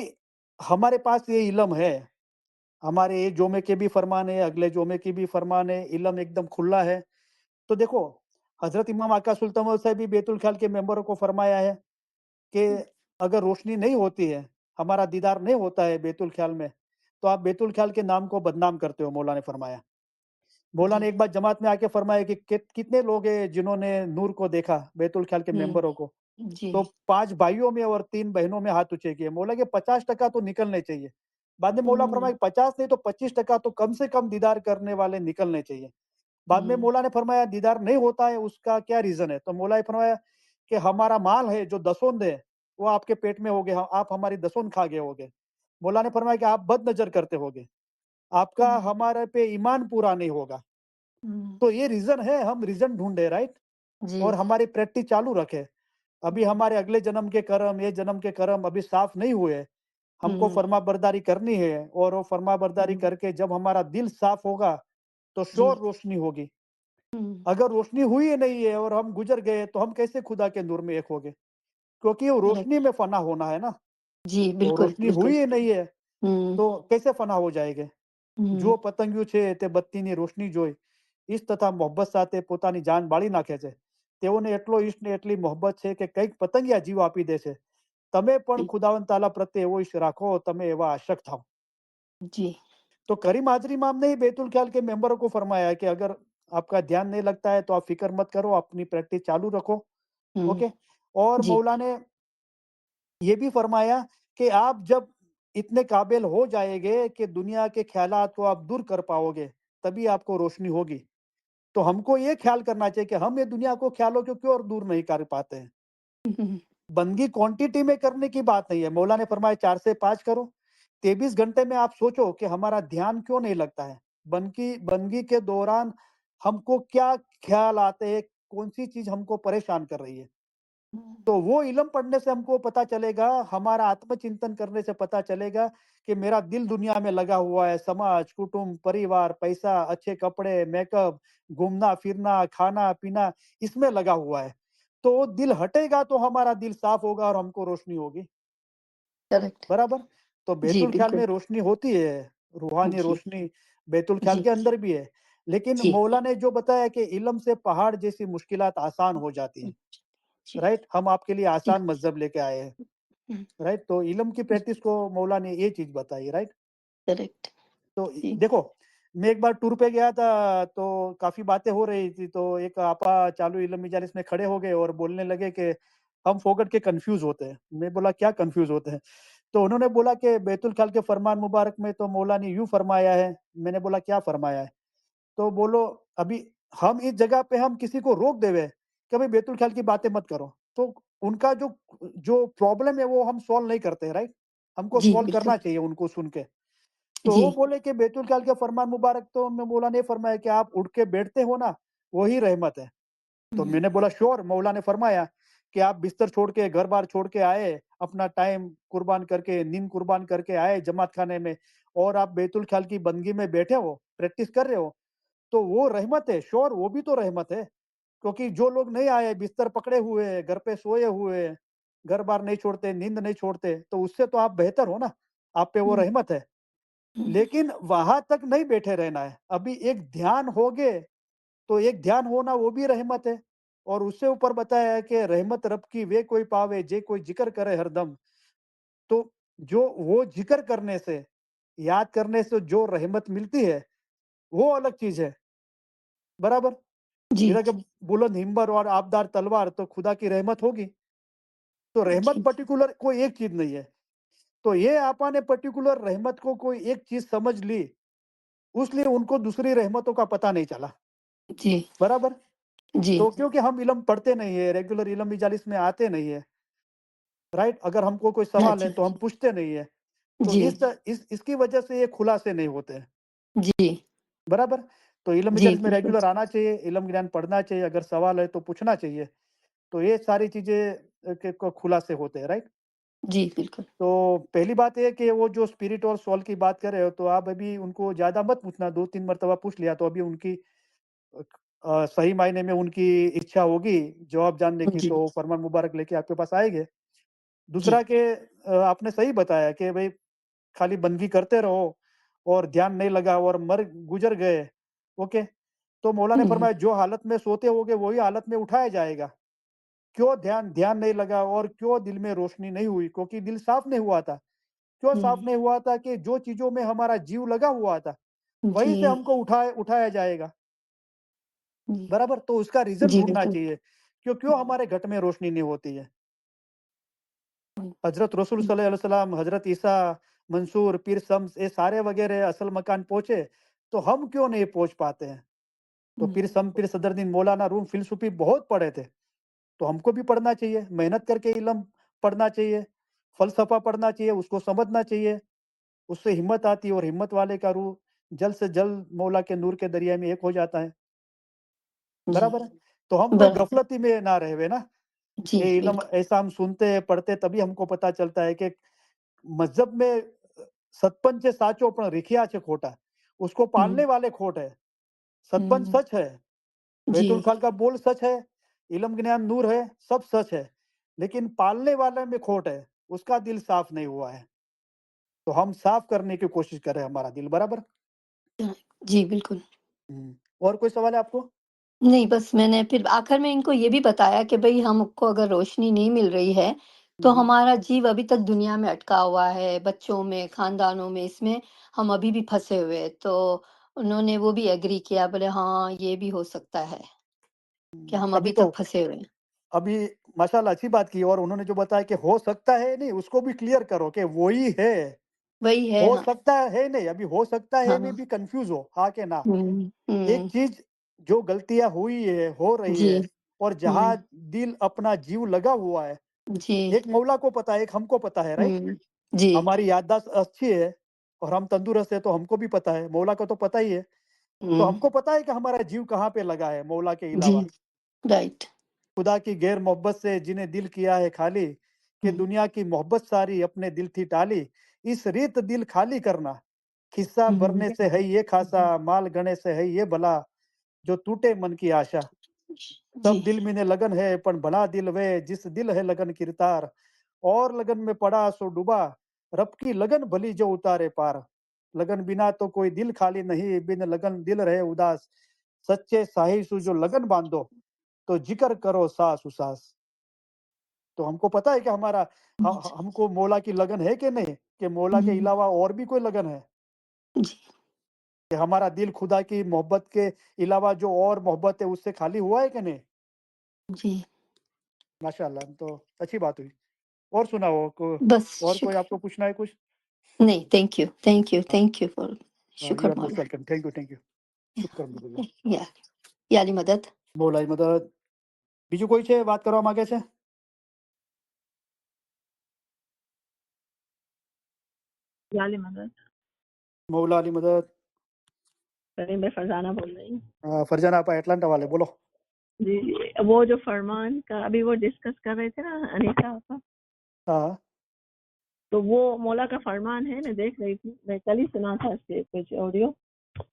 हमारे पास ये इल्म है, हमारे ये जोमे के भी फरमान है, अगले जोमे की भी फरमान है, इल्म एकदम खुला है। तो देखो, हज़रत इमाम आका सुल्तान साहब भी बैतुल ख्याल के मेंबरों को फरमाया है कि हुँ, अगर रोशनी नहीं होती है, हमारा दीदार नहीं होता है बैतुल ख्याल में, तो आप बैतुल ख्याल के नाम को बदनाम करते हो, मौला ने फरमाया। मौला जी। ने एक बार जमात में आके फरमाया कि कितने लोग हैं जिन्होंने नूर को देखा, बैतुल ख्याल के हुँ, मेंबरों को? जी। तो 5 भाइयों में और 3 बहनों में हाथ ऊँचे किए। मौला के 50% तो निकलने चाहिए। बाद में मौला हुँ, फरमाया 50 नहीं तो 25% तो कम से कम दीदार करने वाले निकलने चाहिए। बाद में हुँ, मौला ने फरमाया दीदार नहीं होता है, उसका क्या रीज़न है? तो मौला ने फरमाया कि हमारा माल है जो दसोंद है, वो आपके पेट में होगे, आप हमारी दसोंद खा गए होगे। मौला ने फरमाया कि आप बदनज़र करते होगे, आपका हुँ, हमारे पे ईमान पूरा नहीं होगा। हुँ। तो ये रीज़न है, हम रीज़न ढूँढे, राइट? जी। और हमारी प्रैक्टिस चालू रखें। अभी हुँ, हमारे अगले जन्म के कर्म, ये जन्म के कर्म अभी साफ़ नहीं हुए। हमको हुँ, फरमाबरदारी करनी है और वो फरमाबरदारी हुँ। करके जब हमारा दिल साफ़ होगा, तो जी। श्योर रोशनी होगी। हुँ, अगर रोशनी हुई ही नहीं है और हम गुज़र गए, तो हम कैसे खुदा के नूर में एक होंगे? क्योंकि वो रोशनी करेक्ट। में फ़ना होना है ना, जी, तो बिल्कुल, रोशनी बिल्कुल। हुई ही नहीं है, हुँ, तो कैसे फ़ना हो जाएँगे? हुँ। જો પતંગિયું છે તે બત્તીની રોશની જોઈ ઈશ તથા મોહબ્બત સાથે પોતાની જાન બાળી નાખે છે. તેઓને એટલો ઈશ ને એટલી મોહબ્બત છે કે કંઈક પતંગિયા જીવ આપી દે છે. તમે પણ जी, ખુદાવંદ તાલા પ્રત્યે એવો ઈશ રાખો, તમે એવા આશક થાઓ। जी। तो करीम हाज़िर इमाम ने बैतुल ख्याल के मेंबरों को फरमाया है कि अगर आपका ध्यान नहीं लगता है तो आप फ़िक्र मत करो, अपनी प्रैक्टिस चालू रखो, हुँ, ओके? और जी। मौला ने ये भी फरमाया कि आप जब इतने काबिल हो जाएँगे कि दुनिया के ख़्यालात को आप दूर कर पाओगे, तभी आपको रोशनी होगी। तो हमको ये ख़्याल करना चाहिए कि हम ये दुनिया को ख़्यालों को क्यों और दूर नहीं कर पाते हैं। बंदगी क्वांटिटी में करने की बात नहीं है। मौला ने फरमाया 4 से 5 करो। 23 घंटे में आप सोचो कि हमारा ध्यान क्यों नहीं लगता है? बंदगी बंदगी के दौरान हमको क्या ख़्याल आते हैं? कौन-सी चीज़ हमको परेशान कर रही है? तो वो इल्म पढ़ने से हमको पता चलेगा, हमारा आत्मचिंतन करने से पता चलेगा कि मेरा दिल दुनिया में लगा हुआ है, समाज, कुटुंब, परिवार, पैसा, अच्छे कपड़े, मेकअप, घूमना-फिरना, खाना-पीना इसमें लगा हुआ है। तो वो दिल हटेगा तो हमारा दिल साफ होगा और हमको रोशनी होगी, करेक्ट। बराबर? तो जी, बैतुल ख्याल बिल्कुल। में रोशनी होती है, रूहानी जी, रोशनी बैतुल ख्याल जी, के अंदर भी है। लेकिन जी। मौला ने जो बताया कि इल्म से पहाड़ जैसी मुश्किलात आसान हो जाती हैं, जी, राइट? हम आपके लिए जी। आसान मज़हब लेके आए हैं। हुँ, राइट? तो इल्म की जी, प्रैक्टिस को मौला ने ये चीज़ बताई, राइट? करेक्ट। तो जी। देखो, मैं एक बार टूर पे गया था, तो काफ़ी बातें हो रही थी, तो एक आपा चालू इल्म मजालिस में खड़े हो गए और बोलने लगे कि हम फ़ोकट के कन्फ्यूज़ होते हैं। मैं बोला, "क्या कन्फ्यूज़ होते हैं?" तो उन्होंने बोला कि बैतुल ख़ाल के फ़रमान मुबारक में तो मौला ने यूँ फ़रमाया है। मैंने बोला, "क्या फ़रमाया है?" तो बोलो, "अभी हम इस जगह पे हम किसी को रोक देवे कि भई बैतुल ख़्याल की बातें मत करो।" तो उनका जो जो प्रॉब्लम है वो हम सॉल्व नहीं करते, राइट? हमको जी, सॉल्व बिल्कुल। करना चाहिए उनको सुन के। तो जी। वो बोले कि बैतुल ख़्याल का फ़रमान मुबारक तो मैं मौला ने फरमाया कि आप उठ के बैठते हो ना, वही रहमत है। तो हुँ, मैंने बोला श्योर, मौला ने फरमाया कि आप बिस्तर छोड़ के, घर-बार छोड़ के आए, अपना टाइम कुर्बान करके, नींद कुर्बान करके आए जमात खाने में और आप बैतुल ख़्याल की बंदगी में बैठे हो, प्रैक्टिस कर रहे हो। तो वो रहमत है, श्योर वो भी तो रहमत है। क्योंकि जो लोग नहीं आए, बिस्तर पकड़े हुए हैं, घर पे सोए हुए हैं, घर-बार नहीं छोड़ते, नींद नहीं छोड़ते, तो उससे तो आप बेहतर हो ना, आप पे वो हुँ, रहमत है। हुँ, लेकिन वहाँ तक नहीं बैठे रहना है, अभी एक ध्यान होगे, तो एक ध्यान होना वो भी रहमत है और उससे ऊपर बताया है कि रहमत रब की वे कोई पावे, जे कोई ज़िक्र करे हरदम। तो जो वो ज़िक्र करने से, याद करने से जो रहमत मिलती है, वो अलग चीज़ है, बराबर? जी, इधर के जी, बुलंद हिम्मत और आबदार तलवार तो खुदा की रहमत होगी। तो रहमत जी, पर्टिकुलर कोई एक चीज़ नहीं है। तो ये आपा ने पर्टिकुलर रहमत को कोई एक चीज़ समझ ली, उसलिए उनको दूसरी रहमतों का पता नहीं चला, जी, बराबर? जी, तो क्योंकि हम इल्म पढ़ते नहीं है, रेगुलर इल्म मजालिस में आते नहीं है, राइट? अगर हमको कोई हाँ सवाल है जी, तो हम पूछते नहीं है। तो जी, इसकी वजह से ये खुलासे नहीं होते हैं, जी, बराबर? तो इल्म जी, मजालिस में बिल्कुल। रेगुलर आना चाहिए, इल्म ज्ञान पढ़ना चाहिए, अगर सवाल है तो पूछना चाहिए। तो ये सारी चीज़ें के को खुलासे होते हैं, राइट? जी, बिल्कुल। तो पहली बात ये है कि वो जो स्पिरिट और सोल की बात कर रहे हो, तो आप अभी उनको ज़्यादा मत पूछना, 2-3 मर्तबा पूछ लिया तो अभी उनकी सही मायने में उनकी इच्छा होगी जवाब जानने की, जी, तो फरमान मुबारक लेके आपके पास आएँगे। जी, दूसरा कि आपने सही बताया कि भई खाली बंदगी करते रहो और ध्यान नहीं लगा और मर गुज़र गए, ओके। तो मौला ने हुँ, फरमाया जो हालत में सोते होगे वही हालत में उठाया जाएगा। क्यों ध्यान ध्यान नहीं लगा और क्यों दिल में रोशनी नहीं हुई? क्योंकि दिल साफ नहीं हुआ था। क्यों साफ हुँ, नहीं हुआ था कि जो चीज़ों में हमारा जीव लगा हुआ था, जी, वहीं से हमको उठाया जाएगा, जी, बराबर? तो उसका रीज़न जी, ढूँढना बिल्कुल। चाहिए, क्यों हमारे घट में रोशनी नहीं होती है? हुँ, हज़रत रसूल हुँ, सल्लल्लाहु अलैहि वसल्लम, हज़रत ईसा, मंसूर, पीर शम्स ये सारे वग़ैरह असल मकान पहुँचे, तो हम क्यों नहीं पहुँच पाते हैं? तो हुँ, पीर सदरुद्दीन मौलाना रूम फ़िलसूफ़ी बहुत पढ़े थे, तो हमको भी पढ़ना चाहिए, मेहनत करके इल्म पढ़ना चाहिए, फ़लसफ़ा पढ़ना चाहिए, उसको समझना चाहिए, उससे हिम्मत आती है और हिम्मत वाले का रूह जल्द से जल्द मौला के नूर के दरिया में एक हो जाता है, जी, बराबर है? तो हम कोई बराबर। गफ़लती में ना रहे हुए ना, जी, ये इल्म बिल्कुल। ऐसा हम सुनते हैं, पढ़ते तभी हमको पता चलता है कि मज़हब में सतपंच साचो पण रिख्या छे खोटा, उसको हुँ, पालने वाले खोट है। सतपंच हुँ, सच है, बैतुल जी, खाल का बोल सच है, इल्म ज्ञान नूर है, सब सच है, लेकिन पालने वाले में खोट है, उसका दिल साफ नहीं हुआ है। तो हम साफ करने की कोशिश करें हमारा दिल, बराबर? जी, बिल्कुल। और कोई सवाल है आपको? नहीं, बस मैंने फिर आखिर में इनको ये भी बताया कि भई हमको अगर रोशनी नहीं मिल रही है, हुँ, तो हुँ। हमारा जीव अभी तक दुनिया में अटका हुआ है, बच्चों में, खानदानों में, इसमें हम अभी भी फँसे हुए हैं। तो उन्होंने वो भी एग्री किया, बोले हाँ, ये भी हो सकता है कि हम अभी अभी तो तक फँसे हुए हैं। अभी माशाल्लाह अच्छी बात की और उन्होंने जो बताया कि हो सकता है नहीं, उसको भी क्लियर करो कि वो ही है। वही है, हो हाँ, सकता है नहीं, अभी हो सकता है में हाँ। भी कन्फ्यूज़ हो, हाँ के ना। हुँ, एक हुँ, चीज़ जो गलतियाँ हुई है, हो रही जी, है और जहाँ हुँ, दिल अपना जीव लगा हुआ है, जी, एक मौला को पता है, एक हमको पता है, राइट? हुँ, जी, हमारी याददाश्त अच्छी है और हम तंदुरुस्त है तो हमको भी पता है, मौला को तो पता ही है। तो हुँ, हमको पता है कि हमारा जीव कहाँ पे लगा है मौला के जी, अलावा। राइट। खुदा की गैर मोहब्बत से जिन्हें दिल किया है खाली, कि हुँ, दुनिया की मोहब्बत सारी अपने दिल थी टाली, इस रीत दिल खाली करना, खिस्सा हुँ, भरने से है ये खासा, माल गणे से है ये भला, जो टूटे मन की आशा। जी, सब दिल में ने लगन है पण भला दिल वे जिस दिल है लगन किरतार, और लगन में पड़ा सो डूबा, रब की लगन भली जो उतारे पार। लगन बिना तो कोई दिल खाली नहीं, बिन लगन दिल रहे उदास, सच्चे साहिब सु जो लगन बांधो, तो जिक्र करो सास उसास। तो हमको पता है कि हमारा हमको मौला की लगन है कि नहीं, कि मौला के हुँ, अलावा और भी कोई लगन है, जी, कि हमारा दिल खुदा की मोहब्बत के अलावा जो और मोहब्बत है उससे खाली हुआ है कि नहीं? जी, माशाल्लाह, तो अच्छी बात हुई। और सुनाओ को बस और कोई शुक्र आपको पूछना है कुछ? नहीं, हाँ, थैंक यू फॉर हाँ, यू शुक्र आर मोस्ट मौला। वेलकम। Thank you. શુક્ર અલહમદુલિલ્લાહ। या याली मदद। મૌલાની મદદ। બીજું કોઈ છે વાત કરવા માંગે છે? जाली मदद। મૌલાની મદદ। सनी मैं फरजाना बोल रही हूँ। ફરજાના આપા એટલાન્ટા વાલે બોલો। जी, वो जो फरमान का अभी वो डिस्कस कर रहे थे ना अनीता आपा, हाँ, तो वो मौला का फरमान है, मैं देख रही थी, मैं कल ही सुना था इसके कुछ ऑडियो।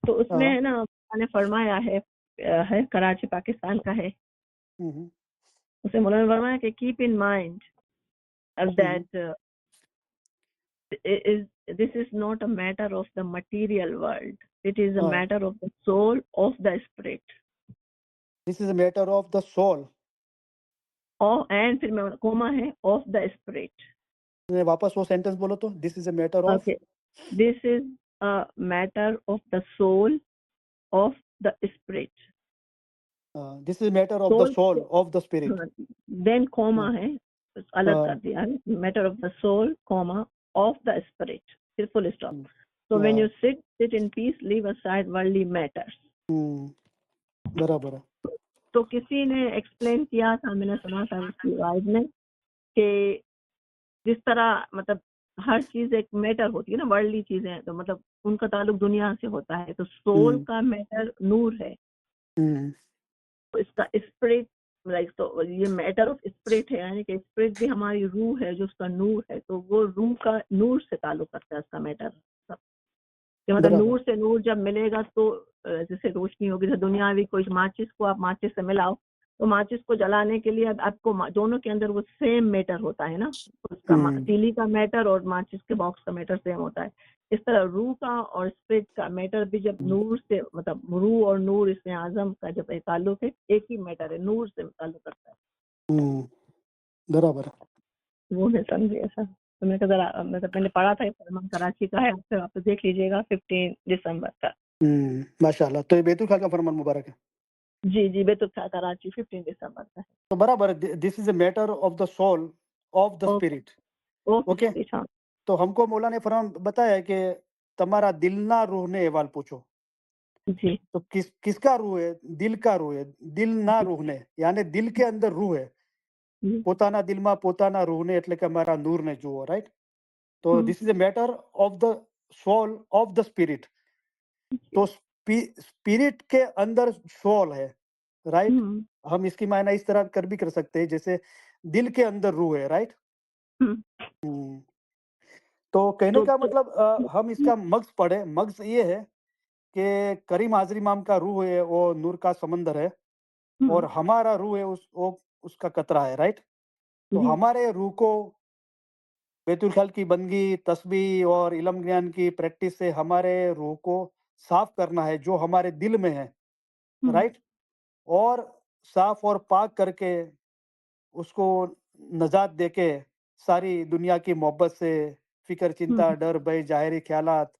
तो उसमें हाँ। है ना मौला ने फरमाया है कराची पाकिस्तान का है। हुँ, हुँ, उसे मौला ने फरमाया कि keep in mind hmm, hmm. That is this is not a matter of the material world. It is a हाँ, matter of the soul of the spirit. This is a matter of the soul. और and फिर मैं coma है of the spirit. वापस वो sentence बोलो तो, this is a matter of. Okay. This is a matter of the soul of the spirit. This is matter of the Soul soul of the spirit. then comma है, अलग कर दिया है, matter of the soul, comma, of the spirit, फिर full stop. So when you sit in peace, leave aside worldly matters. बराबर है। तो किसी ने एक्सप्लेन किया था, मैंने सुना था उसकी आवाज में, कि जिस तरह मतलब हर चीज एक मैटर होती है ना, वर्ल्डली चीजें, तो मतलब उनका ताल्लुक दुनिया से होता है, तो सोल का मैटर नूर है, तो इसका स्पिरिट लाइक, तो ये मैटर ऑफ स्पिरिट है, यानी कि स्पिरिट भी हमारी रूह है जो उसका नूर है, तो वो रूह का नूर से ताल्लुक रखता है उसका मैटर। कि मतलब बराबर। नूर से नूर जब मिलेगा तो जैसे रोशनी होगी, जैसे दुनियावी कोई माचिस को आप माचिस से मिलाओ, तो माचिस को जलाने के लिए आपको दोनों के अंदर वो सेम मैटर होता है ना, उसका तीली का मैटर और माचिस के बॉक्स का मैटर सेम होता है। इस तरह रूह का और स्पिरिट का मैटर भी जब नूर से, मतलब रूह और नूर इसमें आजम का जब ताल्लुक है, एक ही मैटर है, नूर से ताल्लुक रखता है। बराबर। वो मैं समझी ऐसा, तो मैंने कहा जरा, मतलब मैंने पढ़ा था, फरमान कराची का है, फिर आप तो देख लीजिएगा 15 दिसंबर का। माशाल्लाह। तो ये बैतुल खाल का फरमान मुबारक है। जी जी, बैतुल खाल कराची 15 दिसंबर का है। तो बराबर, this is a matter of the soul of the spirit. Okay, तो हमको मौला ने फरमान बताया है कि तुम्हारा दिल ना रूह ने अहवाल पूछो। जी तो किसका रूह है? दिल का रूह है, दिल ना रूह ने, यानी दिल के अंदर रूह है। પોતાના દિલમાં પોતાના રૂહને એટલે કે અમારા નૂરને જુઓ, રાઈટ? તો this is a matter of the soul of the spirit. तो स्पिरिट के अंदर सोल है, राइट? हम इसकी मायना इस तरह कर भी कर सकते हैं, जैसे दिल के अंदर रूह है, राइट? तो कहने का मतलब हम इसका मग्ज पढ़े, मग्ज ये है कि करीम हाजिर इमाम का रूह है वो नूर का समंदर है, और हमारा रूह है उसका कतरा है, राइट? तो हमारे रूह को बैतुल खाल की बंदगी, तस्बीह और इल्म ज्ञान की प्रैक्टिस से हमारे रूह को साफ करना है, जो हमारे दिल में है, राइट? और साफ और पाक करके उसको नजात देके सारी दुनिया की मोहब्बत से, फिक्र, चिंता, डर, भय, जाहिरी ख्यालात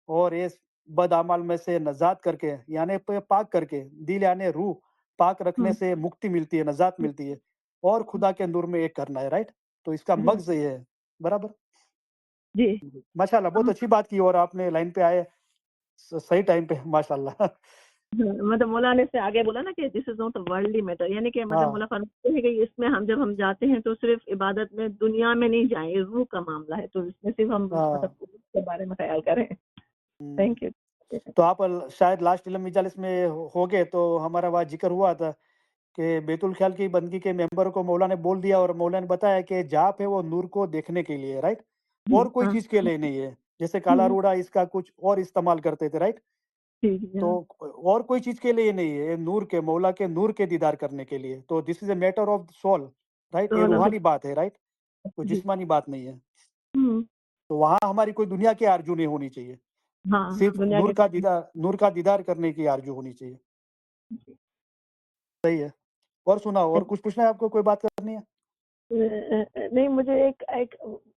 और इस बदअमल में से नजात करके, यानी पाक करके, दिल यानी रूह पाक रखने से मुक्ति मिलती है, नजात मिलती है, और खुदा के नूर में एक करना है, राइट? तो इसका मग्ज ये है। बराबर जी। माशाल्लाह, बहुत अच्छी बात की, और आपने लाइन पे आए सही टाइम पे, माशाल्लाह। मतलब मौलाना से आगे बोला ना कि this is not a worldly matter, यानी कि मतलब मौला फरमाते हैं कि इसमें हम जब हम जाते हैं तो सिर्फ इबादत में दुनिया में नहीं जाएं, रूह का मामला है, तो इसमें सिर्फ हम मतलब के बारे में ख्याल करें। Thank you. तो आप शायद लास्ट इल्म इजालिस में हो गए, तो हमारा वहाँ जिक्र हुआ था कि बैतुल ख्याल की बंदगी के मेंबर को मौला ने बोल दिया, और मौला ने बताया कि जाप है वो नूर को देखने के लिए, राइट? और कोई चीज के लिए नहीं है। जैसे काला रूड़ा इसका कुछ और इस्तेमाल करते थे, राइट? तो और कोई चीज के लिए नहीं है, ये नूर के, मौला के नूर के दीदार करने के लिए। तो this is a matter of soul, right? ये रूहानी बात है, राइट? कोई जिस्मानी बात नहीं है। तो वहाँ हमारी कोई दुनिया की आरजू नहीं होनी चाहिए, सिर्फ नूर का दीदार करने की आरजू होनी चाहिए। सही है। और सुनाओ, और कुछ पूछना है आपको, कोई बात करनी है? नहीं, मुझे एक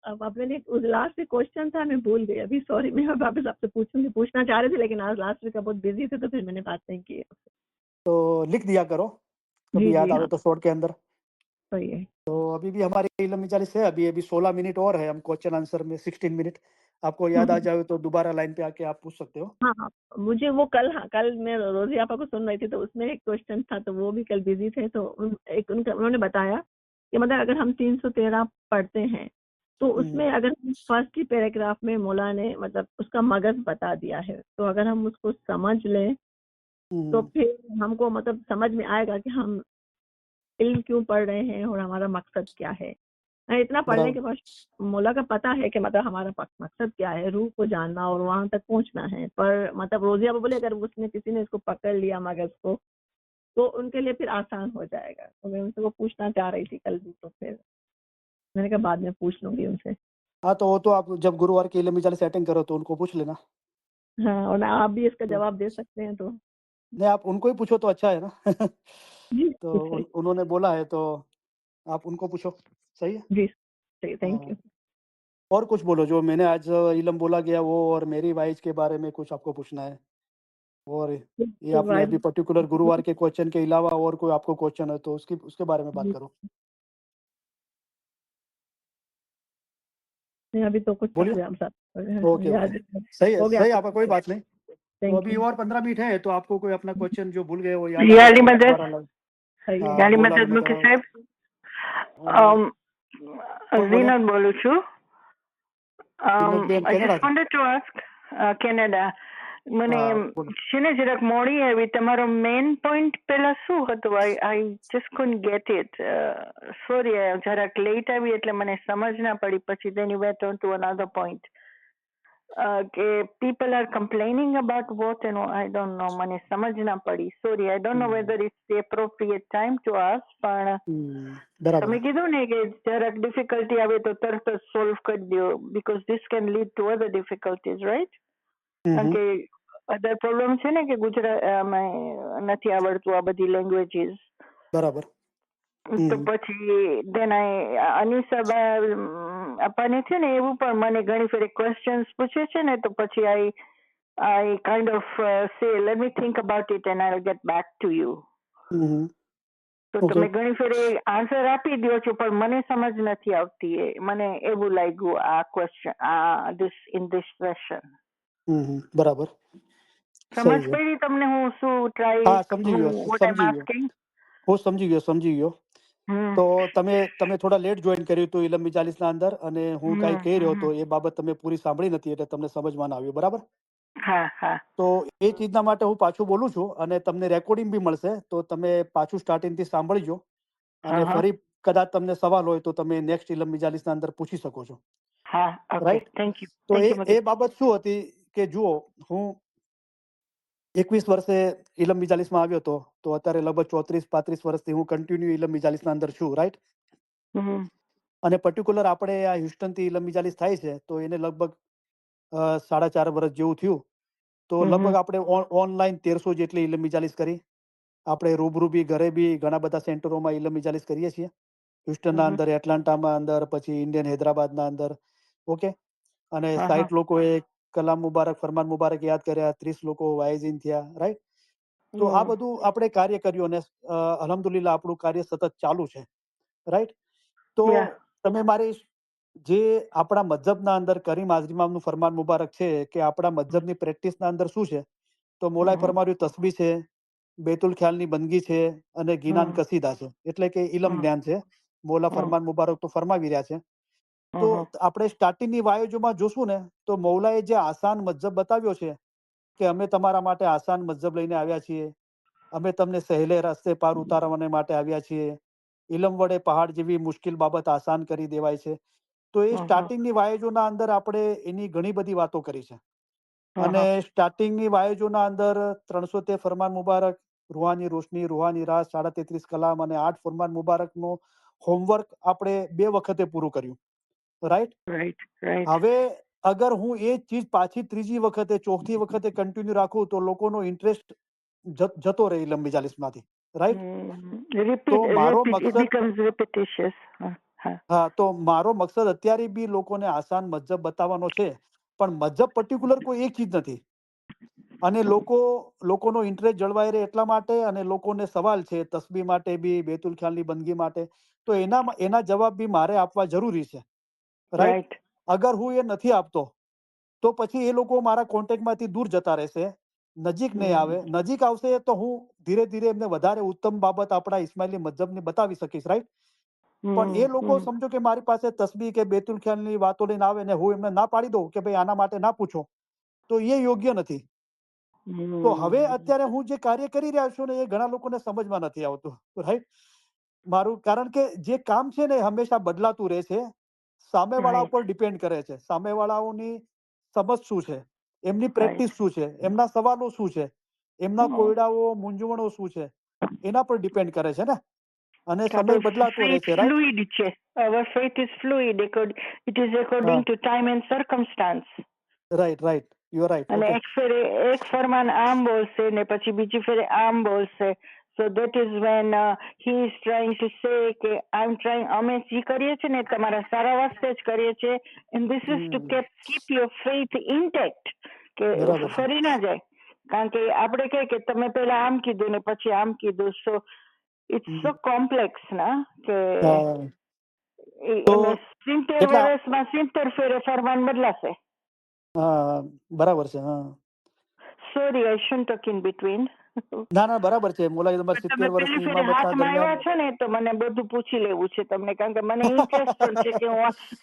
आपने लास्ट क्वेश्चन था, मैं भूल गई अभी, सॉरी। मैं वापस आपसे पूछना चाह रहे थे, लेकिन आज लास्ट वीक बहुत बिजी थे, तो फिर मैंने बात नहीं की। तो लिख दिया करो, कभी याद आवे तो शॉर्ट के अंदर। सही है। तो अभी भी हमारी इल्म इजालिस है, अभी 16 मिनट और है, हम क्वेश्चन आंसर में 16 मिनट। आपको याद आ जाए तो दोबारा लाइन पे आके आप पूछ सकते हो। हाँ, मुझे वो कल मैं रोजी आपा को सुन रही थी, तो उसमें एक क्वेश्चन था, तो वो भी कल बिजी थे, तो उन्होंने बताया कि मतलब अगर हम 313 पढ़ते हैं, तो उसमें अगर फर्स्ट ही पैराग्राफ में मौला ने मतलब उसका मगज बता दिया है, तो अगर हम उसको समझ लें तो फिर हमको मतलब समझ में आएगा कि हम इल्म क्यों पढ़ रहे हैं और हमारा मकसद क्या है। इतना पढ़ने के बाद मौला का पता है कि मतलब हमारा मकसद क्या है, रूह को जानना और वहां तक पहुंचना है। पर मतलब रोजिया बोले अगर उसने किसी ने इसको पकड़ लिया मगज को, तो उनके लिए फिर आसान हो जाएगा। तो मैं उनसे वो पूछना चाह रही थी कल भी, तो फिर मैंने कहा बाद में पूछ लूंगी उनसे। हाँ, तो वो तो आप जब गुरुवार की इल्म इजालिस अटेंड करो तो उनको पूछ लेना। हाँ, और आप भी इसका जवाब दे सकते हैं तो। नहीं, आप उनको ही पूछो तो अच्छा है ना। जी तो उन्होंने बोला है तो आप उनको पूछो। सही है। जी, थैंक यू। और कुछ बोलो जो मैंने आज इलम बोला गया वो, और मेरी वाइज के बारे में कुछ आपको पूछना है, और ये आपने अभी पर्टिकुलर गुरुवार के क्वेश्चन के अलावा और कोई आपको क्वेश्चन है तो उसके बारे में बात करो। नहीं, अभी तो कुछ बोलिए। हम साथ ओके ओके, सही है, सही आपका, कोई बात नहीं। तो Thank अभी you. और 15 मिनट है, तो आपको कोई अपना क्वेश्चन जो भूल गए वो याद યાલી आ મદદ दोबारा ला- हाँ, યાલી बोला મદદ मैंने મુખી कहा, સાહેબ बोलो? ઝીનત બોલું છું. ઝીનતબેન, I Canada just wanted to ask Canada મને हाँ, बोलो. છે ને જરાક મોડી આવી તમારો મેઇન પોઈન્ટ પેલા શું હતું? I just couldn't get it. Sorry, જરાક લેટ આવી એટલે મને સમજ ના પડી. પછી then you went on to another point. કે people are complaining about what and I don't know, મને સમજ ના પડી. Sorry, I don't know whether it's the appropriate time to ask, પણ બરાબર. તમે કીધું ને કે જરાક ડિફિકલ્ટી આવે તો તરત જ સોલ્વ કરી દો, because this can lead to other difficulties, right? કારણ કે અધર પ્રોબ્લેમ છે ને કે નથી આવડતું આ બધી લેંગ્વેજીસ. બરાબર. તો પછી દેન અનીસા અપાને છે ને એવું પણ મને ઘણી ફેરી ક્વેશ્ચન્સ પૂછે છે ને, તો પછી I kind of say let me think about it and I'll get back to you. તો તમે ઘણી ફેરી આન્સર આપી દો છો પણ મને સમજ નથી આવતી. મને એવું લાગ્યું આ ક્વેશ્ચન in this session. બરાબર. સમજ પડી તમને હું શું ટ્રાય હા, સમજી ગયો, what I'm સમજી ગયો. asking? હું સમજી ગયો. તો તમે થોડા લેટ જોઈન કર્યું હતું ઇલમ 40 ના અંદર, અને હું કઈ કહી રહ્યો હતો એ બાબત તમે પૂરી સાંભળી નથી એટલે તમને સમજમાં ના આવ્યું, બરાબર? હા હા. તો એ ચીજના માટે હું પાછું બોલું છું અને તમને રેકોર્ડિંગ બી મળશે, તો તમે પાછું સ્ટાર્ટિંગ થી સાંભળજો, અને ફરી કદાચ તમને સવાલ હોય તો તમે નેક્સ્ટ ઇલમ 40 ના અંદર પૂછી શકો છો. હા, ઓકે, રાઈટ. Thank you. તો એ બાબત શું હતી કે જુઓ, હું 21 વર્ષે ઇલમ 40 માં આવ્યો હતો, તો અત્યારે લગભગ 34-35 વર્ષથી હું કન્ટિન્યુ ઇલમ 40 ના અંદર છું, રાઈટ. અને પર્ટિક્યુલર આપણે આ હ્યુસ્ટન થી ઇલમ 40 થાય છે તો એને લગભગ 4.5 વર્ષ જેવું થયું. તો લગભગ આપણે ઓનલાઈન 1300 જેટલી ઇલમ 40 કરી. આપણે રૂબરૂ બી ઘરે બી ઘણા બધા સેન્ટરોમાં ઇલમ 40 કરીએ છીએ, હ્યુસ્ટનના અંદર, એટલાન્ટામાં અંદર, પછી ઇન્ડિયન હૈદરાબાદના અંદર. ઓકે. અને 60 લોકોએ કલામ મુબારક, ફરમાન મુબારક યાદ કર્યા, 30 લોકો વાઇઝિન થયા, રાઈટ. તો આ બધું આપણે કાર્ય કર્યું અને અલ્હમ્દુલિલ્લાહ આપણું કાર્ય સતત ચાલુ છે, રાઈટ. તો તમે મારી જે આપણા મજહબના અંદર કરીમ હાજરી ઇમામનું ફરમાન મુબારક છે કે આપણા મજહબની પ્રેક્ટિસના અંદર શું છે, તો મોલાએ ફરમાવ્યું તસ્બીહ છે, બેતુલ ખ્યાલની બંદગી છે, અને ગિનાન કસીદા છે, એટલે કે ઇલમ જ્ઞાન છે. મોલા ફરમાન મુબારક તો ફરમાવી રહ્યા છે. તો આપણે સ્ટાર્ટિંગની વાયોજોમાં જોશું ને, તો મૌલાએ જે આસાન મજહબ બતાવ્યો છે કે અમે તમારા માટે આસાન મજહબ લઈને આવ્યા છીએ, અમે તમને સહેલે રસ્તે પાર ઉતારવાને માટે આવ્યા છીએ, ઇલમ વડે પહાડ જેવી મુશ્કેલ બાબત આસાન કરી દેવાય છે. તો એ સ્ટાર્ટિંગની વાયોજોના અંદર આપણે એની ઘણી બધી વાતો કરી છે. અને સ્ટાર્ટિંગની વાયોજોના અંદર 313 ફરમાન મુબારક, રૂહાની રોશની, રૂહાની રાહ, 33 કલામ અને 8 ફરમાન મુબારકનો હોમવર્ક આપણે 2 વખતે પૂરું કર્યું, રાઈટ. હવે અગર હું એ ચીજ પાછી ત્રીજી વખતે, ચોથી વખતે કન્ટિન્યુ રાખું તો લોકોનો ઇન્ટરેસ્ટ જતો રહે ઇલમ 40 માંથી, રાઈટ. તો મારો મકસદ, હા, તો મારો મકસદ અત્યારે બી લોકોને આસાન મજહબ બતાવવાનો છે, પણ મજહબ પર્ટિક્યુલર કોઈ એક ચીજ નથી. અને લોકોનો ઇન્ટરેસ્ટ જળવાઈ રહે એટલા માટે, અને લોકોને સવાલ છે તસ્બીહ માટે બી, બેતુલ ખ્યાલની બંદગી માટે, તો એના જવાબ બી મારે આપવા જરૂરી છે, રાઈટ. અગર હું એ નથી આપતો તો પછી એ લોકો મારા કોન્ટેક્ટમાંથી દૂર જતા રહેશે, નજીક નહીં આવે. નજીક આવશે તો હું ધીરે ધીરે એમને વધારે ઉત્તમ બાબત આપણા ઇસ્માઇલી મજહબની બતાવી શકીશ, રાઈટ. પણ એ લોકો સમજો કે મારી પાસે તસ્બીહ કે બેતુલ ખ્યાલની વાતો લઈને આવે ને હું એમને ના પાડી દઉં કે ભાઈ આના માટે ના પૂછો, તો એ યોગ્ય નથી. તો હવે અત્યારે હું જે કાર્ય કરી રહ્યા છું ને એ ઘણા લોકોને સમજમાં નથી આવતું, રાઈટ. મારું કારણ કે જે કામ છે ને હંમેશા બદલાતું રહે છે, સામેવાળા ઉપર ડિપેન્ડ કરે છે, સામેવાળાઓની સમજ શું છે, એમની પ્રેક્ટિસ શું છે, એમના સવાલો શું છે, એમના કોયડાઓ મૂંઝવણો શું છે, એના પર ડિપેન્ડ કરે છે ને. અને સમય બદલાતો રહે છે, રાઈટ. Fluid છે. Our faith is fluid. It is according to time and circumstance. Right, you are right. અને એક ફેરે એક ફરમાન આમ બોલશે ને પછી બીજી ફેરે આમ બોલશે. So that is when he is trying to say કે I'm trying, અમે જે કરીએ છીએ ને તમારા સારા વાસ્તે જ કરીએ છીએ, and this is to keep your faith intact, કે બરાબર છે. ફરી ના જાય. કારણ કે આપણે કહે કે તમે પહેલા આમ કીધું ને પછી આમ કીધું, so it's so complex ના કે હા, તો એને 70 એટલે વર્ષમાં 70 ફેરે ફરમાન બદલાશે. હા, બરાબર છે. હા, sorry, I shouldn't talk in between. ના ના બરાબર છે. મોલાજી તમારે તમે 70 પેલી વર્ષની ફેરે ઇમામતના હાથમાં દરમિયાન આવ્યા છો ને તો મને બધું પૂછી લેવું છે તમને, કારણ કે મને ઇન્ટરેસ્ટ પણ છે કે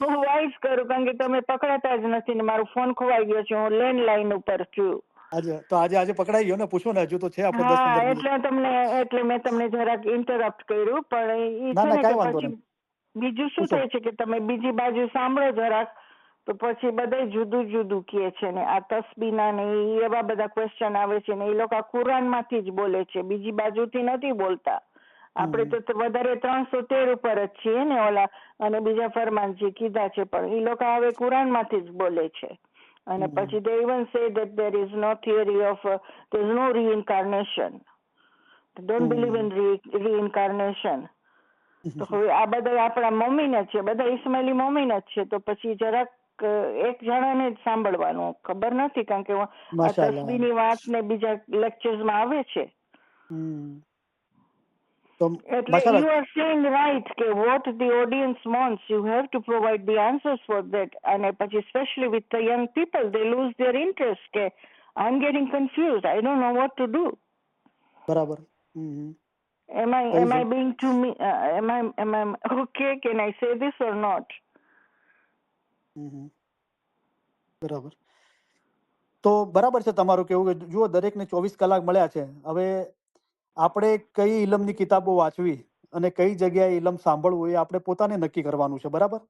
હું વાઇસ કરું, કારણ કે તમે પકડાતા જ નથી ને મારો ફોન ખોવાઈ ગયો છે, હું લેન્ડલાઇન ઉપર છું. આજે પકડાઈ ગયો ને, પૂછો ને, હજુ તો છે આપણે 10-15 મિનિટ. એટલે મેં તમને જરાક ઇન્ટરપ્ટ કર્યું, પણ એ ના છે ના ને કે કાંઈ વાંધો પછી નહીં, બીજું શું પૂછો. થાય છે કે તમે બીજી બાજુ સાંભળો જરાક તો પછી બધા જુદું જુદું કહે છે ને, આ તસ્બીના ને એવા બધા ક્વેશ્ચન આવે છે ને, એ લોકો કુરાન માંથી જ બોલે છે, બીજી બાજુથી નથી બોલતા. આપણે તો વધારે 313 ઉપર જ છીએ ને ઓલા, અને બીજા ફરમાન જે કીધા છે, પણ એ લોકો હવે કુરાન માંથી જ બોલે છે. અને પછી they even say that there is no theory of there is no reincarnation, they don't believe in reincarnation. તો હવે આ બધા આપણા મોમીન જ છે, બધા ઇસ્માઇલી મોમીન જ છે, તો પછી જરાક એક જણાને જ સાંભળવાનું, ખબર નથી, કારણ કે આ તસ્બીની વાત ને બીજા લેક્ચર્સમાં આવે છે. એટલે you are saying right કે what the audience wants, you have to provide the answers for that. અને પછી especially with the young people, they lose their interest કે I'm getting confused, I don't know what to do. બરાબર. Am I being too me? Am I okay? Can I say this or not? બરાબર. તો બરાબર છે તમારું કેવું કે જુઓ, દરેકને 24 કલાક મળ્યા છે. હવે આપણે કઈ ઇલમની કિતાબો વાંચવી અને કઈ જગ્યાએ ઇલમ સાંભળવું એ આપણે પોતાને નક્કી કરવાનું છે. બરાબર.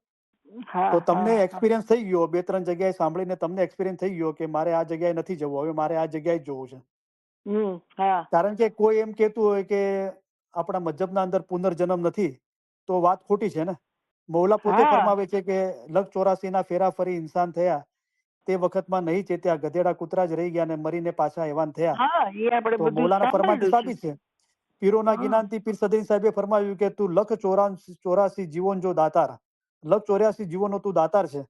તો તમને એક્સપિરિયન્સ થઈ ગયો, 2-3 જગ્યાએ સાંભળીને તમને એક્સપિરિયન્સ થઈ ગયો કે મારે આ જગ્યાએ નથી જવું, હવે મારે આ જગ્યાએ જ જવું છે. કારણ કે કોઈ એમ કહેતું હોય કે આપણા મજહબના અંદર પુનર્જન્મ નથી, તો વાત ખોટી છે ને. મૌલા પોતે ફરમાવે છે કે લખ 84 ફેરા ફરી ઇન્સાન થયા, તે વખતમાં નહીં ચેત્યા, ગધેડા કૂતરા જ રહી ગયા અને મરીને પાછા એવાન થયા. તો મૌલાના ફરમાનથી સાબિત છે. પીરોના ગિનાનથી પીર સદરી સાહેબે ફરમાવ્યું કે તું લખ 84 જીવન જો દાતાર, લખ 84 જીવનો તું દાતાર છે.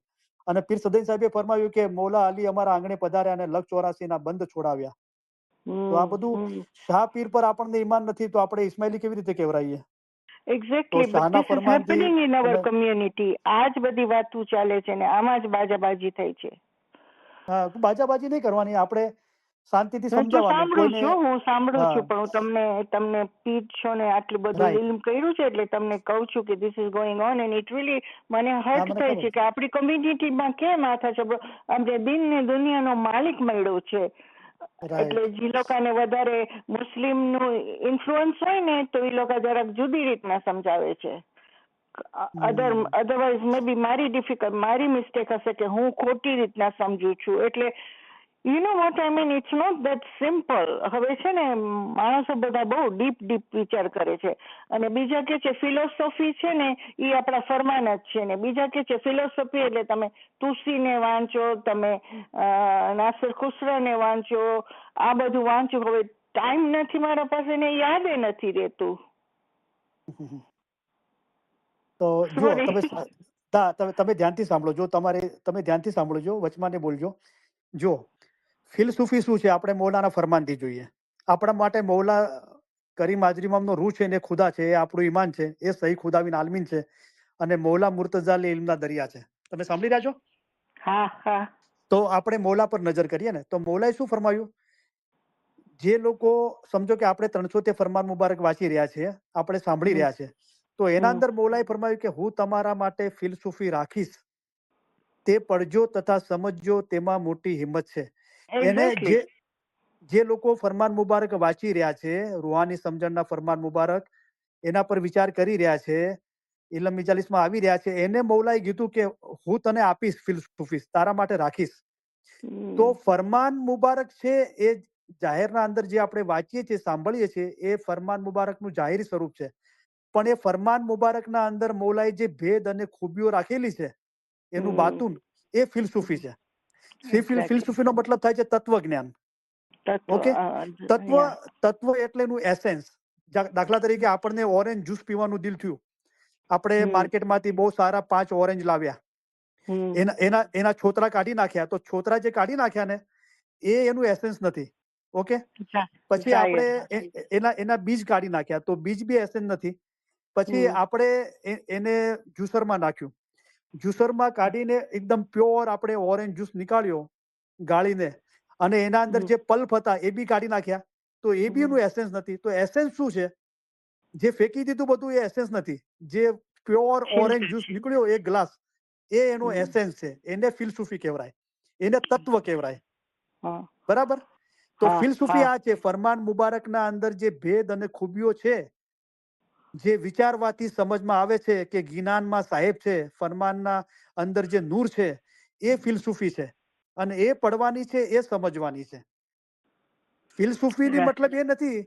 અને પીર સદરી સાહેબે ફરમાવ્યું કે મૌલા અલી અમારા આંગણે પધાર્યા અને લખ 84 ના બંધ છોડાવ્યા. તો આ બધું શાહ પીર પર આપણને ઈમાન નથી, તો આપણે ઇસ્માઇલી કેવી રીતે કહેવાઈએ? Exactly, but this is happening in our community. આજ બધી વાતો ચાલે છે ને આમાં જ બાજાબાજી થઈ છે. હા, બાજાબાજી નહીં કરવાની, આપણે શાંતિથી હું તો સમજાવવાનું. હું સાંભળું છું, પણ હું તમને પીર છો ને આટલું બધું ઇલ્મ કર્યું છે એટલે તમને કહું છું કે this is going on and it really મને હર્ટ થાય છે કે આપણી કમ્યુનિટીમાં કેમ આ થાય છે. આપણે દિન ને દુનિયાનો માલિક મળ્યો છે, એટલે જે લોકોને વધારે મુસ્લિમ નું ઇન્ફ્લુઅન્સ હોય ને તો એ લોકો જરાક જુદી રીતના સમજાવે છે. અધરવાઇઝ મે બી મારી મિસ્ટેક હશે કે હું ખોટી રીતના સમજુ છું. એટલે you know what I mean, it's not that simple. હવે છે ને માણસો બધા બહુ ડીપ વિચાર કરે છે, અને બીજા કે છે ફિલોસોફી છે ને એ આપણા ફરમાન જ છે, ને બીજા કે છે ફિલોસોફી એટલે તમે તુસીને વાંચો, તમે નાસિર ખુસરાને વાંચો, આ બધું વાંચો. હવે ટાઈમ નથી મારા પાસે ને યાદ નથી રહેતું. તો જો તમે ધ્યાનથી સાંભળો, તમે ધ્યાનથી સાંભળજો, વચમાં નહીં બોલજો. જો ફિલસૂફી શું છે, આપણે મૌલાના ફરમાનથી જોઈએ. આપણા માટે મૌલા કરીમ હાજરી ઇમામનો રૂહ છે ને ખુદા છે, એ આપણું ઈમાન છે, એ સહી ખુદાબિન આલમીન છે, અને મૌલા મુર્તઝા ઇલ્મના દરિયા છે. તમે સાંભળી રહ્યા છો? હા. તો આપણે મૌલા પર નજર કરીએ ને, તો મૌલાએ શું ફરમાયું? જે લોકો સમજો કે આપણે 300 ફરમાન મુબારક વાંચી રહ્યા છીએ, આપણે સાંભળી રહ્યા છે, તો એના અંદર મૌલાએ ફરમાયું કે હું તમારા માટે ફિલસૂફી રાખીશ, તે પડજો તથા સમજજો, તેમાં મોટી હિંમત છે. એને જે લોકો ફરમાન મુબારક વાંચી રહ્યા છે, રૂહાની સમજણના ફરમાન મુબારક, એના પર વિચાર કરી રહ્યા છે, ઇલમ મિજાલિસમાં આવી રહ્યા છે, એને મૌલાએ કીધું કે હું તને આપીશ ફિલસૂફી, તારા માટે રાખીશ. તો ફરમાન મુબારક છે એ જાહેરના અંદર જે આપણે વાંચીએ છીએ, સાંભળીએ છીએ, એ ફરમાન મુબારકનું જાહેરી સ્વરૂપ છે. પણ એ ફરમાન મુબારકના અંદર મૌલાએ જે ભેદ અને ખૂબીઓ રાખેલી છે, એનું બાતુન, એ ફિલસૂફી છે. ફિલસૂફીનો મતલબ થાય છે તત્વજ્ઞાન. ઓકે, તત્વ એટલે એનું એસેન્સ, દાખલા તરીકે આપણને ઓરેન્જ જ્યુસ પીવાનું દિલ થયું, આપણે હમ. માર્કેટમાંથી બહુ સારા 5 ઓરેન્જ લાવ્યા, હમ. એના છોતરા કાઢી નાખ્યા, તો છોતરા જે કાઢી નાખ્યા ને એ એનું એસેન્સ નથી. ઓકે, પછી આપણે એના બીજ કાઢી નાખ્યા, તો બીજ બી એસેન્સ નથી. પછી આપણે એને જ્યુસરમાં નાખ્યું, જ્યુસરમાં કાઢીને એકદમ પ્યોર આપણે ઓરેન્જ જ્યુસ નીકાળ્યો ગાળીને, અને એના અંદર જે પલ્પ હતા એ બી કાઢી નાખ્યા, તો એ બી એનું એસેન્સ નથી. તો એસેન્સ શું છે? જે ફેંકી દીધું બધું એ એસેન્સ નથી, જે પ્યોર ઓરેન્જ જ્યુસ નીકળ્યો એક ગ્લાસ, એ એનો એસેન્સ છે. એને ફિલસૂફી કહેવાય, એને તત્વ કહેવાય. બરાબર? તો ફિલસૂફી આ છે, ફરમાન મુબારકના અંદર જે ભેદ અને ખૂબીઓ છે, જે વિચારવાથી સમજમાં આવે છે કે જ્ઞાનમાં સાહેબ છે, ફરમાનના અંદર જે નૂર છે, એ ફિલસૂફી છે, અને એ પડવાની છે, એ સમજવાની છે. ફિલસૂફીની મતલબ એ નથી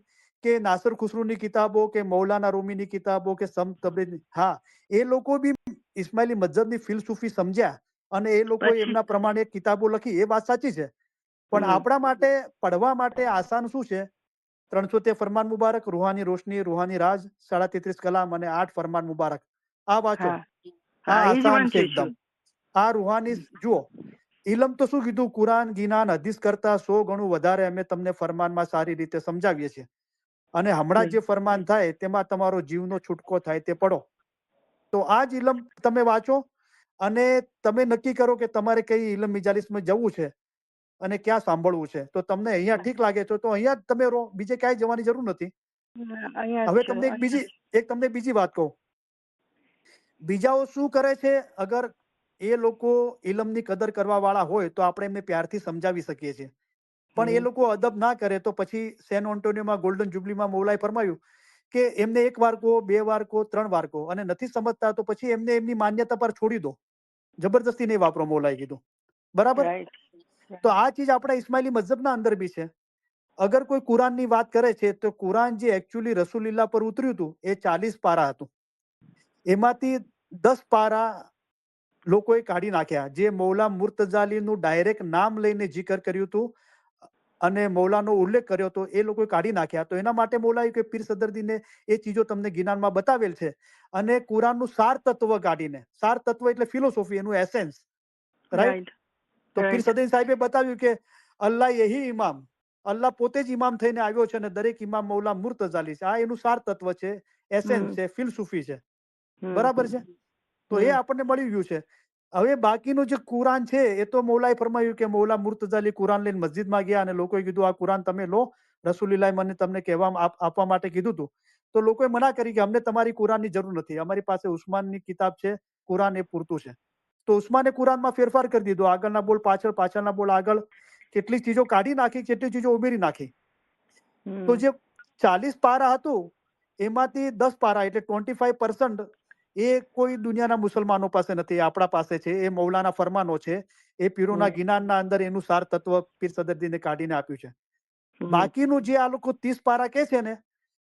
કે નાસર ખુસરોની કિતાબો કે મૌલાના રૂમીની કિતાબો કે સમ તબરેઝની. હા, એ લોકો બી ઇસ્માઇલી મઝહબની ફિલસૂફી સમજ્યા અને એ લોકો એમના પ્રમાણે કિતાબો લખી, એ વાત સાચી છે. પણ આપણા માટે પડવા માટે આસાન શું છે? 313 ફરમાન મુબારક, રૂહાની રોશની, રૂહાની રાજ, 33.5 કલામ અને 8 ફરમાન મુબારક. આ વાંચો, આ આસાન છે એકદમ. આ રૂહાની જુઓ. ઇલમ તો શું કીધું? કુરાન, ગિનાન, હદીસ કરતા 100 ગણું વધારે અમે તમને ફરમાનમાં સારી રીતે સમજાવીએ છીએ. અને હમણાં જે ફરમાન થાય તેમાં તમારો જીવનો છૂટકો થાય, તે પડો. તો આ જ ઇલમ તમે વાંચો અને તમે નક્કી કરો કે તમારે કઈ ઇલમ મિજાલિસમાં જવું છે અને ક્યાં સાંભળવું છે. તો તમને અહીંયા ઠીક લાગે છે તો અહીંયા જ તમે રહો, બીજે ક્યાંય જવાની જરૂર નથી. હવે તમને તમને બીજી વાત કહું. બીજાઓ શું કરે છે? અગર એ લોકો ઇલમની કદર કરવા વાળા હોય તો આપણે એમને પ્યારથી સમજાવી શકીએ છીએ. પણ એ લોકો અદબ ના કરે તો પછી સેન ઓન્ટોનિયોમાં ગોલ્ડન જુબલીમાં મૌલાએ ફરમાયું કે એમને 1 વાર કહો, 2 વાર કહો, 3 વાર કહો, અને નથી સમજતા તો પછી એમને એમની માન્યતા પર છોડી દો. જબરદસ્તી નહીં વાપરો, મૌલાએ કીધું. બરાબર? તો આ ચીજ આપણા ઇસ્માઇલી મઝહબના અંદર બી છે. અગર કોઈ કુરાનની વાત કરે છે તો કુરાન જે એકચ્યુઅલી રસૂલિલ્લાહ પર ઉતર્યું હતું એ 40 પારા હતું. એમાંથી 10 પારા લોકોએ કાઢી નાખ્યા. જે મૌલા મુર્તઝાલીનું ડાયરેક્ટ નામ લઈને જિકર કર્યું હતું અને મૌલાનો ઉલ્લેખ કર્યો હતો, એ લોકોએ કાઢી નાખ્યા. તો એના માટે મૌલાએ કે પીર સદરદીને એ ચીજો તમને જ્ઞાનમાં બતાવેલ છે. અને કુરાનનું સાર તત્વ કાઢીને, સાર તત્વ એટલે ફિલોસોફી, એનું એસેન્સ, રાઈટ? તો પીર સદરદી સાહેબે બતાવ્યું કે અલ્લાહ યહી ઇમામ, અલ્લાહ પોતે જ ઇમામ થઈને આવ્યો છે અને દરેક ઇમામ મૌલા મુર્તઝાલી છે. આ એનું સાર તત્વ છે, એસેન્સ છે, ફિલસૂફી છે. બરાબર છે? તો એ આપણને મળી ગયું છે. હવે બાકીનું જે કુરાન છે એ તો મૌલાએ ફરમાયું કે મૌલા મુર્તઝાલી કુરાન લઈને મસ્જિદમાં ગયા અને લોકોએ કીધું આ કુરાન તમે લો, રસૂલિલ્લાહે મને તમને આપવા માટે કીધું હતું. તો લોકોએ મના કરી કે અમને તમારી કુરાનની જરૂર નથી, અમારી પાસે ઉસ્માનની કિતાબ છે, કુરાન એ પૂરતું છે. તો ઉસ્માને કુરાનમાં ફેરફાર કરી દીધો, આગળના બોલ પાછળ, પાછળના બોલ આગળ, કેટલીક ચીજો કાઢી નાખી, કેટલીક ચીજો ઉમેરી નાખી. તો જે 40 પારા હતું એમાંથી 10 પારા એટલે 25% એ કોઈ દુનિયાના મુસલમાનો પાસે નથી, આપણા પાસે છે. એ મૌલાના ફરમાનો છે, એ પીરોના ગિનાનના અંદર એનું સાર તત્વ પીર સદરદીને કાઢીને આપ્યું છે. બાકીનું જે આ લોકો 30 પારા કે છે ને,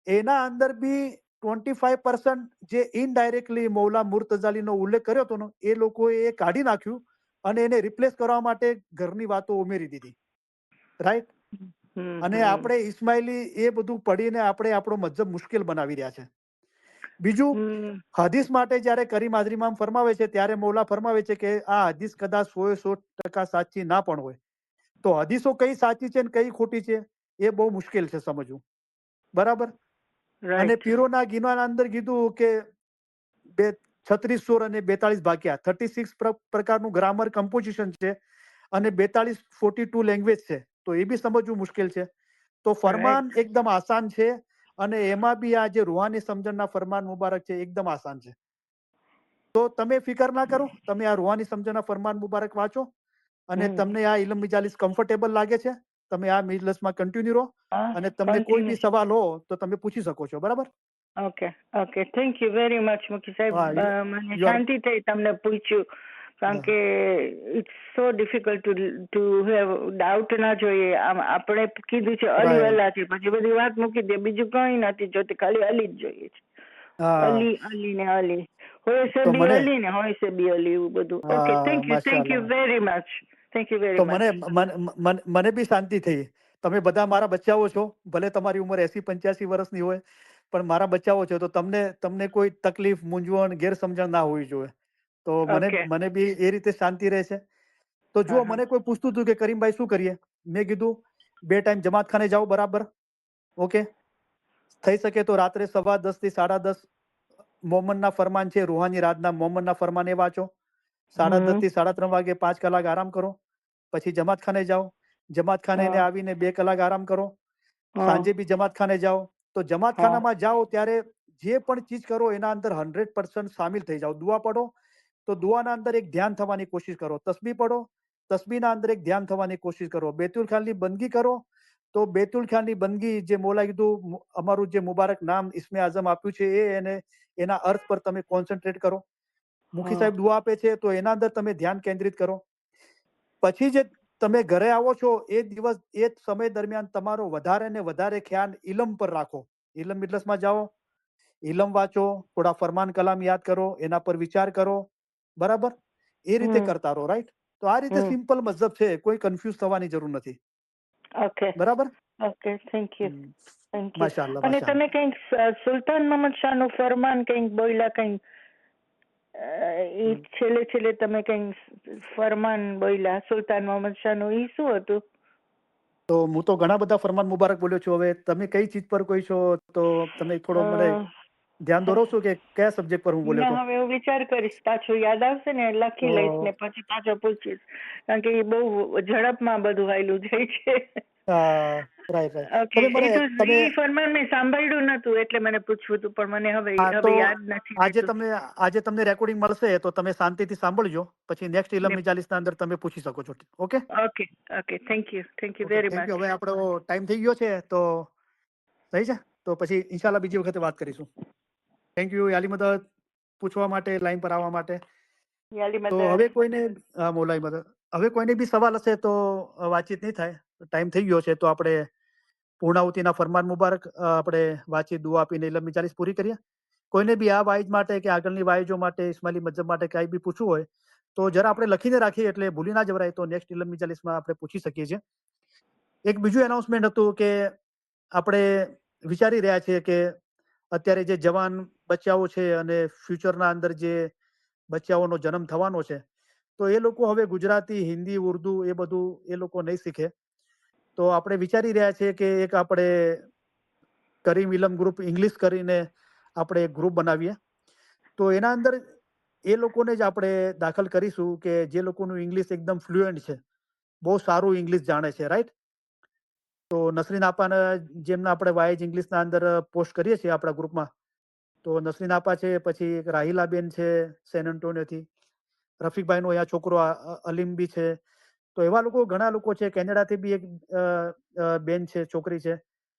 એના અંદર બી 25% જે ઇનડાયરેક્ટલી મૌલા મુર્તઝાલીનો ઉલ્લેખ કર્યો હતો ને, એ લોકોએ એ કાઢી નાખ્યું અને એને રિપ્લેસ કરવા માટે ઘરની વાતો ઉમેરી દીધી, રાઈટ? અને આપણે ઇસ્માઇલી એ બધું પડીને આપણે આપણો મજહબ મુશ્કેલ બનાવી રહ્યા છે. બીજું, હદીસ માટે જ્યારે કરીમ હાજરીમાં ફરમાવે છે ત્યારે મૌલા ફરમાવે છે કે આ હદીસ કદાચ 100% સાચી ના પણ હોય. તો હદીસો કઈ સાચી છે ને કઈ ખોટી છે એ બહુ મુશ્કેલ છે સમજવું. બરાબર? અને પીરોના ગિનાના અંદર કીધું કે 36 સુર અને 42 ભાગ્યા, 36 પ્રકારનું ગ્રામર કમ્પોઝિશન છે અને 42 લેંગ્વેજ છે. તો એ બી સમજવું મુશ્કેલ છે. તો ફરમાન એકદમ આસાન છે અને એમાં બી આ જે રૂહાની સમજણના ફરમાન મુબારક છે એકદમ આસાન છે. તો તમે ફિકર ના કરો, તમે આ રૂહાની સમજણના ફરમાન મુબારક વાંચો અને તમને આ ઇલમ મિજાલિસ કમ્ફર્ટેબલ લાગે છે, તમે આ મિજલસમાં કન્ટિન્યુ રહો અને તમને કોઈ બી સવાલ હો તો તમે પૂછી શકો છો. બરાબર? Okay, thank you very much મુકી સાહેબ. મને શાંતિ થઈ તમને પૂછ્યું, કારણ કે it's so difficult to have doubt ના જોઈએ. આમ આપણે કીધું છે અલી અલ્લાહ છે, પછી બધી વાત મૂકી દે, બીજું કઈ નથી જોતી, ખાલી અલી જ જોઈએ છે. અલી ને અલી હોય છે, બી અલી ને હોય છે બી અલી, એવું બધું. Okay, thank you very much. Thank you very much. મને બી શાંતિ થઈ. તમે બધા મારા બચ્ચાઓ છો, ભલે તમારી ઉંમર 80-85 વર્ષની હોય, પણ મારા બચ્ચાઓ છે તો તમને કોઈ તકલીફ, મૂંઝવણ, ગેરસમજણ ના હોવી જોઈએ. તો ઓકે. મને બી એ રીતે શાંતિ રહે છે. તો હા, જુઓ, હા. મને કોઈ પૂછતું હતું કે કરીમભાઈ શું કરીએ? મેં કીધું 2 ટાઈમ જમાતખાને જાઓ બરાબર. ઓકે. થઈ શકે તો રાત્રે 10:15 થી 10:30 મોહમ્મદના ફરમાન છે, રૂહાની રાતના મોહમ્મદના ફરમાન એ વાંચો. 10:30 થી 3:30 વાગે 5 કલાક આરામ કરો. પછી જમાતખાને જાઓ. જમાતખાને હા. આવીને 2 કલાક આરામ કરો. હા. સાંજે બી જમાતખાને જાઓ. તો હા. જમાતખાનામાં જાઓ ત્યારે જે પણ ચીજ કરો એના અંદર 100% શામિલ થઈ જાઓ. દુઆ પઢો તો દુઆના અંદર એક ધ્યાન થવાની કોશિશ કરો. તસ્બીહ પઢો, તસ્બીહના અંદર એક ધ્યાન થવાની કોશિશ કરો. બેતુલ ખ્યાલની બંદગી કરો તો બેતુલ ખ્યાલની બંદગી જે મોલાએ કીધું, અમારું જે મુબારક નામ ઇસ્મે આઝમ આપ્યું છે એ અને એના અર્થ પર તમે કોન્સન્ટ્રેટ કરો. મુખી હા. સાહેબ દુઆ આપે છે તો એના અંદર તમે ધ્યાન કેન્દ્રિત કરો. પછી જે તમે ઘરે આવો છો એ દિવસ, એ સમય દરમિયાન તમારો વધારે ને વધારે ખ્યાલ ઇલમ પર રાખો. ઇલમ મિજલસમાં જાઓ, ઇલમ વાંચો, થોડા ફરમાન કલામ યાદ કરો, એના પર વિચાર કરો. બરાબર? એ રીતે હમ. કરતા રહો. રાઈટ? તો આ રીતે હમ. સિમ્પલ મઝહબ છે, કોઈ કન્ફ્યુઝ થવાની જરૂર નથી. ઓકે. બરાબર? Okay. Thank you. Hmm. Thank you. માશાઅલ્લાહ, અને માશાઅલ્લાહ. તમે કંઈક સુલતાન મોહમ્મદ શાહનું ફરમાન કંઈક બોલ્યા, કંઈક ઈ હમ. છેલ્લે તમે કંઈક ફરમાન બોલ્યા સુલતાન મોહમ્મદ શાહનું, ઈ શું હતું? તો હું તો ઘણા બધા ફરમાન મુબારક બોલ્યો છું. હવે તમે કઈ ચીજ પર કોઈ છો તો તમે થોડો મને ધ્યાન દોરવશો કે કયા સબ્જેક્ટ પર હું બોલ્યો ના, તો? હવે હું વિચાર કરીશ, પાછું યાદ આવશે ને લખી લઈશ ને પછી પાછો પૂછીશ, કારણ કે એ બહુ ઝડપમાં બધું હાયલું જાય છે. Right, right. ઓકે. તમે મને તમે ઈ ફરમાન મેં સાંભળ્યું નતું એટલે મને પૂછવું હતું, પણ મને હવે હા, તો યાદ નથી રહેતું. આજે તમને રેકોર્ડિંગ મળશે તો તમે શાંતિથી સાંભળજો. પછી નેક્સ્ટ ઇલમ ને- મિજાલિસના અંદર તમે પૂછી શકો છો. Okay? Okay. Okay. Thank you okay, very thank you. Much. હવે આપણો ટાઈમ થઈ ગયો છે તો સહી છે. તો પછી ઇન્શાલ્લાહ બીજી વખતે વાત કરીશું. થેન્ક યુ યાલી મદદ પૂછવા માટે, લાઈન પર આવવા માટે. યાલી તો મદદ. હવે કોઈને મોલાઈ મદદ, હવે કોઈને બી સવાલ હશે તો વાતચીત નહીં થાય. ટાઈમ થઈ ગયો છે તો આપણે પૂર્ણાહુતિના ફરમાન મુબારક આપણે વાતચીત દુઆ આપીને ઇલમ મિજાલિસ પૂરી કરીએ. કોઈને બી આ વાઇઝ માટે કે આગળની વાઇઝો માટે, ઇસ્માઇલી મજહબ માટે કાંઈ બી પૂછવું હોય તો જરા આપણે લખીને રાખીએ એટલે ભૂલી ના જવરાય. તો નેક્સ્ટ ઇલમ મિજાલિસમાં આપણે પૂછી શકીએ છીએ. એક બીજું એનાઉન્સમેન્ટ હતું કે આપણે વિચારી રહ્યા છીએ કે અત્યારે જે જવાન બચ્ચાઓ છે અને ફ્યુચરના અંદર જે બચ્ચાઓનો જન્મ થવાનો છે તો એ લોકો હવે ગુજરાતી, હિન્દી, ઉર્દુ એ બધું એ લોકો નહીં શીખે. તો આપણે વિચારી રહ્યા છીએ કે એક આપણે કરીમ ઇલમ ગ્રુપ ઇંગ્લિશ કરીને આપણે એક ગ્રુપ બનાવીએ. તો એના અંદર એ લોકોને જ આપણે દાખલ કરીશું કે જે લોકોનું ઇંગ્લિશ એકદમ ફ્લુએન્ટ છે, બહુ સારું ઇંગ્લિશ જાણે છે. રાઈટ? તો નસરીન આપાને જેમના આપણે વાઇઝ ઇંગ્લિશના અંદર પોસ્ટ કરીએ છીએ આપણા ગ્રુપમાં, તો નસરીન આપા છે, પછી એક રાહિલાબેન છે સેન એન્ટોનિયોથી, રફીકભાઈનો અહીંયા છોકરો અલીમ બી છે. તો એવા લોકો ઘણા લોકો છે. કેનેડાથી બી એક બેન છે, છોકરી છે,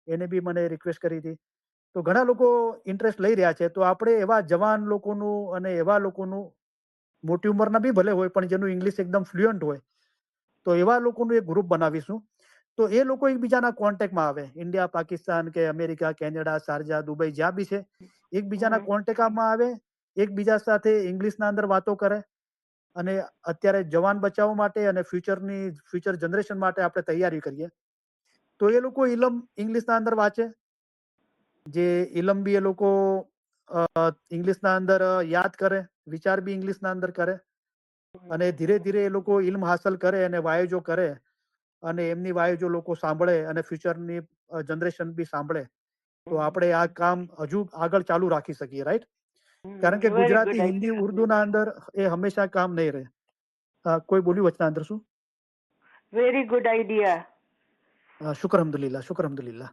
એને બી મને રિક્વેસ્ટ કરી હતી. તો ઘણા લોકો ઇન્ટરેસ્ટ લઈ રહ્યા છે. તો આપણે એવા જવાન લોકોનું અને એવા લોકોનું, મોટી ઉંમરના બી ભલે હોય પણ જેનું ઇંગ્લિશ એકદમ ફ્લુઅન્ટ હોય, તો એવા લોકોનું એક ગ્રુપ બનાવીશું. તો એ લોકો એકબીજાના કોન્ટેક્ટમાં આવે, ઇન્ડિયા, પાકિસ્તાન કે અમેરિકા, કેનેડા, શારજા, દુબઈ, જ્યાં બી છે, એકબીજાના કોન્ટેક્ટમાં આવે, એકબીજા સાથે ઇંગ્લિશના અંદર વાતો કરે. અને અત્યારે જવાન બચાવ માટે અને ફ્યુચર જનરેશન માટે આપણે તૈયારી કરીએ. તો એ લોકો ઇલમ ઇંગ્લિશના અંદર વાંચે, જે ઇલમ બી એ લોકો ઇંગ્લિશના અંદર યાદ કરે, વિચાર બી ઇંગ્લિશના અંદર કરે, અને ધીરે ધીરે એ લોકો ઇલ્મ હાંસલ કરે અને વાયજો કરે, અને એમની વાયજો લોકો સાંભળે અને ફ્યુચરની જનરેશન બી સાંભળે. તો આપણે આ કામ હજુ આગળ ચાલુ રાખી શકીએ. રાઈટ? કારણ કે very good Gujarati, Hindi, idea. ઉર્દુના અંદર એ હંમેશા કામ નહીં રહે. કોઈ બોલ્યું વચના અંદર શું? Very good idea. શુક્ર અલ્હમ્દુલિલ્લાહ, શુક્ર અલ્હમ્દુલિલ્લાહ.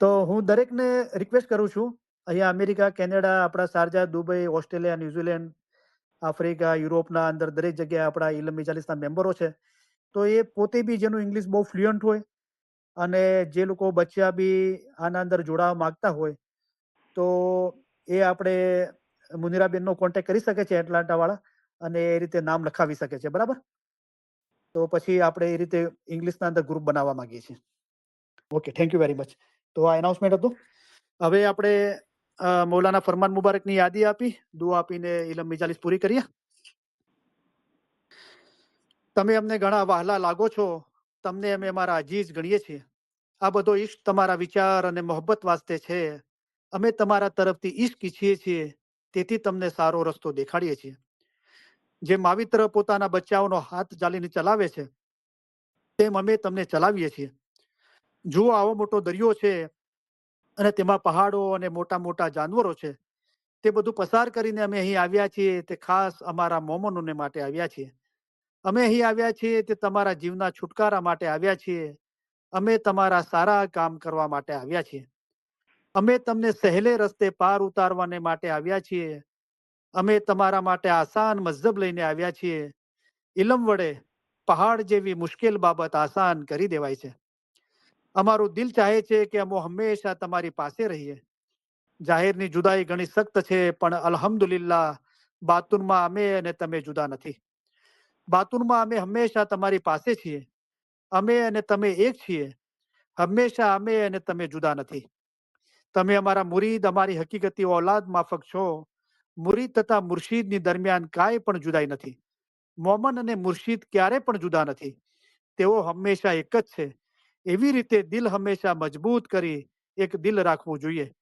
તો હું દરેકને રિક્વેસ્ટ કરું છું, અહીંયા અમેરિકા, કેનેડા, આપણા શારજા, દુબઈ, ઓસ્ટ્રેલિયા, ન્યુઝીલેન્ડ, આફ્રિકા, યુરોપના અંદર દરેક જગ્યાએ આપણા ઇલમ મિજાલિસના મેમ્બરો છે. તો એ પોતે બી જેનું ઇંગ્લિશ બહુ ફ્લુઅન્ટ હોય અને જે લોકો બચ્ચા બી આના અંદર જોડાવા માંગતા હોય તો એ આપણે મુનિરાબેનનો કોન્ટેક્ટ કરી શકે છે, એટલાન્ટાવાળા, અને એ રીતે નામ લખાવી શકે છે. બરાબર? તો પછી આપણે એ રીતે ઇંગ્લિશના અંદર ગ્રુપ બનાવવા માંગીએ છીએ. Okay, thank you very much. તો આ એનાઉન્સમેન્ટ હતું. હવે આપણે મૌલાના ફરમાન મુબારકની યાદી આપી, દુઆ આપીને ઇલમ મિજાલિસ પૂરી કરીએ. તમે અમને ઘણા વહાલા લાગો છો, તમને અમે અમારા અજીઝ ગણીએ છીએ. આ બધો ઇશ્ક તમારા વિચાર અને મોહબ્બત વાસ્તે છે. અમે તમારા તરફથી ઈશ્ક ઈચ્છીએ છીએ, તેથી તમને સારો રસ્તો દેખાડીએ છીએ. જે માવિત્ર પોતાના બચ્ચાઓનો હાથ ચાલીને ચલાવે છે, તેમ અમે તમને ચલાવીએ છીએ. જુઓ, આવો મોટો દરિયો છે અને તેમાં પહાડો અને મોટા મોટા જાનવરો છે. તે બધું પસાર કરીને અમે અહીં આવ્યા છીએ. તે ખાસ અમારા મોમનોને માટે આવ્યા છીએ. અમે અહીં આવ્યા છીએ તે તમારા જીવના છુટકારા માટે આવ્યા છીએ. અમે તમારા સારા કામ કરવા માટે આવ્યા છીએ. અમે તમને સહેલે રસ્તે પાર ઉતારવાને માટે આવ્યા છીએ. અમે તમારા માટે આસાન મઝહબ લઈને આવ્યા છીએ. ઇલમ વડે પહાડ જેવી મુશ્કેલ બાબત આસાન કરી દેવાય છે. અમારું દિલ ચાહે છે કે અમે હંમેશા તમારી પાસે રહીએ. જાહેરની જુદાઈ ઘણી સખ્ત છે, પણ અલ્હમ્દુલિલ્લાહ બાતુનમાં અમે અને તમે જુદા નથી. બાતુનમાં અમે હંમેશા તમારી પાસે છીએ. અમે અને તમે એક છીએ. હંમેશા અમે અને તમે જુદા નથી. તમે અમારા મુરીદ, અમારી હકીકતી ઓલાદ માફક છો. મુરીદ તથા મુર્શીદની દરમિયાન કાંઈ પણ જુદાઈ નથી. મોમન અને મુર્શીદ ક્યારે પણ જુદા નથી. તેઓ હંમેશા એક જ છે. એવી રીતે દિલ હંમેશા મજબૂત કરી એક દિલ રાખવું જોઈએ.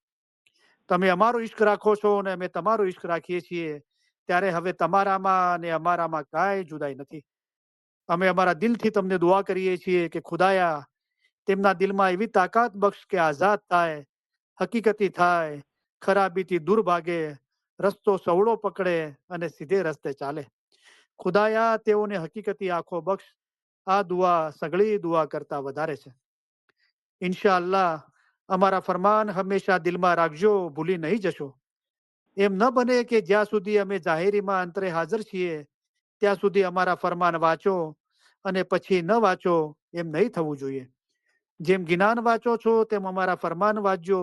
તમે અમારો ઈશ્ક રાખો છો અને અમે તમારો ઈશ્ક રાખીએ છીએ. ત્યારે હવે તમારામાં અને અમારામાં કાંઈ જુદાઈ નથી. અમે અમારા દિલથી તમને દુઆ કરીએ છીએ કે ખુદાયા તેમના દિલમાં એવી તાકાત બક્ષ કે આઝાદ થાય, હકીકતી થાય, ખરાબીથી દૂર ભાગે, રસ્તો સવળો પકડે અને સીધે રસ્તે ચાલે. ખુદાયા તેઓને હકીકતી આંખો બક્ષ. આ દુઆ સગળી દુઆ કરતા વધારે છે. ઇન્શાઅલ્લાહ અમારા ફરમાન હંમેશા દિલમાં રાખજો, ભૂલી નહીં જશો. એમ ન બને કે જ્યાં સુધી અમે જાહેરીમાં અંતરે હાજર છીએ ત્યાં સુધી અમારા ફરમાન વાંચો અને પછી ન વાંચો, એમ નહીં થવું જોઈએ. જેમ જ્ઞાન વાંચો છો તેમ અમારા ફરમાન વાંચજો.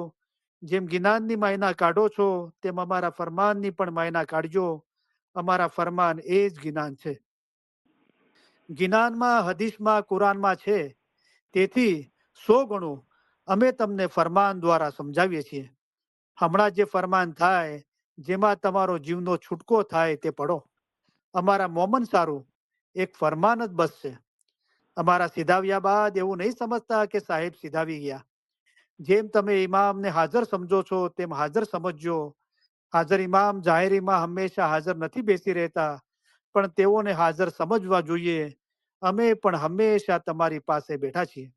જેમ જ્ઞાનની માયના કાઢો છો તેમ અમારા ફરમાનની પણ માયના કાઢજો. અમારા ફરમાન એ જ જ્ઞાન છે. જ્ઞાનમાં, હદીસમાં, કુરાનમાં છે. તેથી 100 ગણું અમે તમને ફરમાન દ્વારા સમજાવીએ છીએ. હમણાં જે ફરમાન થાય, જેમાં તમારો જીવનો છૂટકો થાય તે પડો. અમારા મોમન સારું એક ફરમાન જ બસ છે. અમારા સીધાવ્યા બાદ એવું નહીં સમજતા કે સાહેબ સીધાવી ગયા. જેમ તમે ઇમામને હાજર સમજો છો તેમ હાજર સમજજો. હાજર ઇમામ જાહેરીમાં હંમેશા હાજર નથી બેસી રહેતા, પણ તેઓને હાજર સમજવા જોઈએ. અમે પણ હંમેશા તમારી પાસે બેઠા છીએ.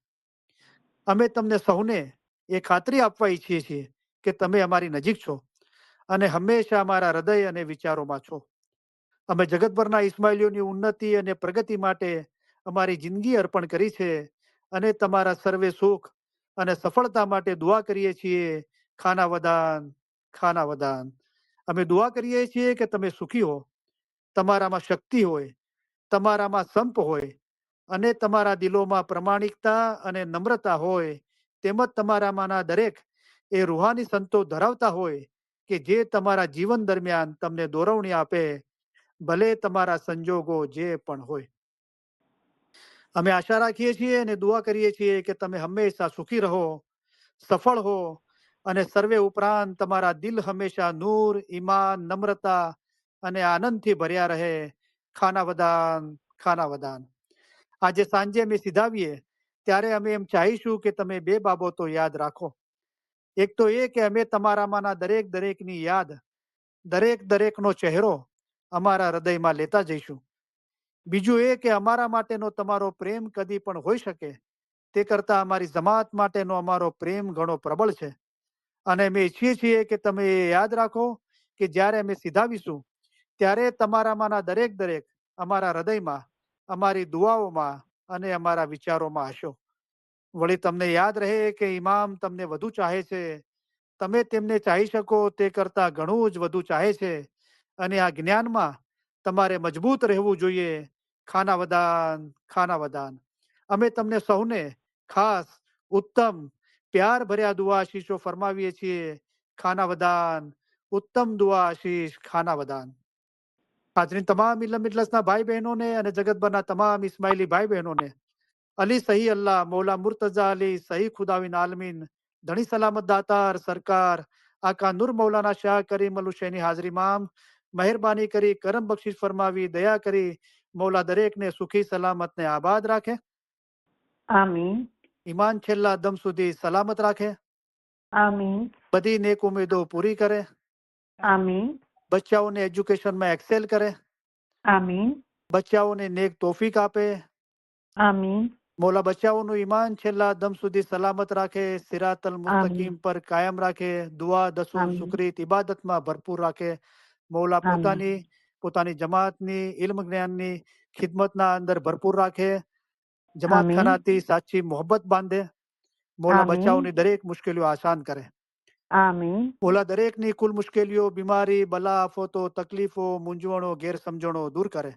અમે તમને સૌને એ ખાતરી આપવા ઈચ્છીએ છીએ કે તમે અમારી નજીક છો અને હંમેશા અમારા હૃદય અને વિચારોમાં છો. અમે જગતભરના ઇસ્માઇલીઓની ઉન્નતિ અને પ્રગતિ માટે અમારી જિંદગી અર્પણ કરી છે અને તમારા સર્વે સુખ અને સફળતા માટે દુઆ કરીએ છીએ. ખાના વદાન, ખાના વદાન. અમે દુઆ કરીએ છીએ કે તમે સુખી હો, તમારામાં શક્તિ હોય, તમારામાં સંપ હોય અને તમારા દિલોમાં પ્રમાણિકતા અને નમ્રતા હોય. તેમજ તમારામાંના દરેક એ રૂહાની સંતો ધરાવતા હોય કે જે તમારા જીવન દરમિયાન તમને દોરવણી આપે, ભલે તમારા સંજોગો જે પણ હોય. અમે આશા રાખીએ છીએ અને દુઆ કરીએ છીએ કે તમે હંમેશા સુખી રહો, સફળ હો અને સર્વે ઉપરાંત તમારા દિલ હંમેશા નૂર, ઈમાન, નમ્રતા અને આનંદથી ભર્યા રહે. ખાના વદાન, ખાના વદાન. આજે સાંજે અમે સીધાવીએ ત્યારે અમે એમ ચાહીશું કે તમે 2 બાબતો યાદ રાખો. એક તો એ કે અમે તમારામાંના દરેકની યાદ, દરેકનો ચહેરો અમારા હૃદયમાં લેતા જઈશું. બીજું એ કે અમારા માટેનો તમારો પ્રેમ કદી પણ હોઈ શકે તે કરતાં અમારી જમાત માટેનો અમારો પ્રેમ ઘણો પ્રબળ છે. અને અમે ઈચ્છીએ છીએ કે તમે એ યાદ રાખો કે જ્યારે અમે સીધાવીશું ત્યારે તમારામાંના દરેક અમારા હૃદયમાં, અમારી દુઆઓમાં અને અમારા વિચારોમાં હશો. વળી તમને યાદ રહે કે ઇમામ તમને વધુ ચાહે છે. તમે તેમને ચાહી શકો તે કરતાં ઘણું જ વધુ ચાહે છે અને આ જ્ઞાનમાં તમારે મજબૂત રહેવું જોઈએ. ખાના વદાન, ખાના વદાન. અમે તમને સૌને ખાસ ઉત્તમ પ્યાર ભર્યા દુઆ આશીષો ફરમાવીએ છીએ. ખાના વદાન, ઉત્તમ દુઆ આશીષ, ખાના વદાન. હાજરીન તમામ ઇલ્મ મિજલસના ભાઈ બહેનોને અને જગતભરના તમામ ઇસ્માઇલી ભાઈ બહેનોને અલી સહી અલ્લાહ મૌલા મુર્તઝા અલી સહી ખુદાવિન આલમીન ધણી સલામત દાતાર સરકાર આકા નૂર મૌલાના શાહ કરીમ અલ હુસૈની હાજરી ઇમામ મહેરબાની કરી કરમ બક્ષિશ ફરમાવી, દયા કરી મૌલા દરેકને સુખી સલામત ને આબાદ રાખે. આમીન. ઈમાન છેલ્લા દમ સુધી સલામત રાખે. आमीन બધી નેક ઉમેદો પૂરી કરે, आमीन બચ્ચાઓને એજ્યુકેશનમાં એક્સેલ કરે, आमीन બચ્ચાઓને નેક તોફીક આપે, आमीन મોલા બચ્ચાઓનું ઈમાન છેલ્લા દમ સુધી સલામત રાખે, સિરાતલ મુસ્તકીમ પર કાયમ રાખે, દુઆ દસુર આમીન. શુક્રિત ઇબાદતમાં ભરપૂર રાખે. મોલા આમીન. પોતાની જમાતની ઇલ્મ જ્ઞાનની ખિદમતના અંદર ભરપૂર રાખે, જમાત આમીન. ખાનાથી સાચી મોહબ્બત બાંધે. મોલા આમીન. બચ્ચાઓની દરેક મુશ્કેલીઓ આસાન કરે. आमीन મોલા દરેકની કુલ મુશ્કેલીઓ, બીમારી, બલા, આફતો, તકલીફો, મૂંઝવણો, ગેરસમજણો દૂર કરે.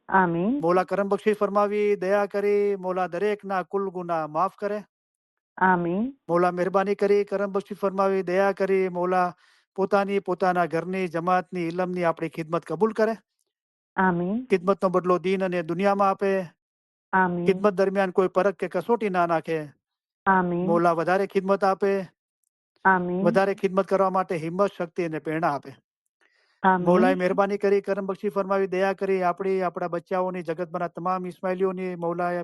आमीन મોલા કરમ બક્ષી ફરમાવી, દયા કરી, મોલા દરેકના કુલ ગુનાહ માફ કરે. आमीन મોલા મહેરબાની કરી, કરમ બક્ષી ફરમાવી, દયા કરી, મોલા પોતાના ઘરની જમાતની ઇલમની આપણી ખિદમત કબૂલ કરે. आमीन ખિદમતનો બદલો દીન અને દુનિયામાં આપે. आमीन ખિદમત દરમિયાન કોઈ પરખ કે કસોટી ના નાખે. आमीन મોલા વધારે ખિદમત આપે, आमीन વધારે ખિદમત કરવા માટે હિંમત, શક્તિ અને પ્રેરણા આપે. आमीन મોલાએ મહેરબાની કરી, કરમ બક્ષી ફરમાવી, દયા કરી, આપણા બચ્ચાઓની, જગતભરના તમામ ઇસ્માઇલીઓની, મૌલાએ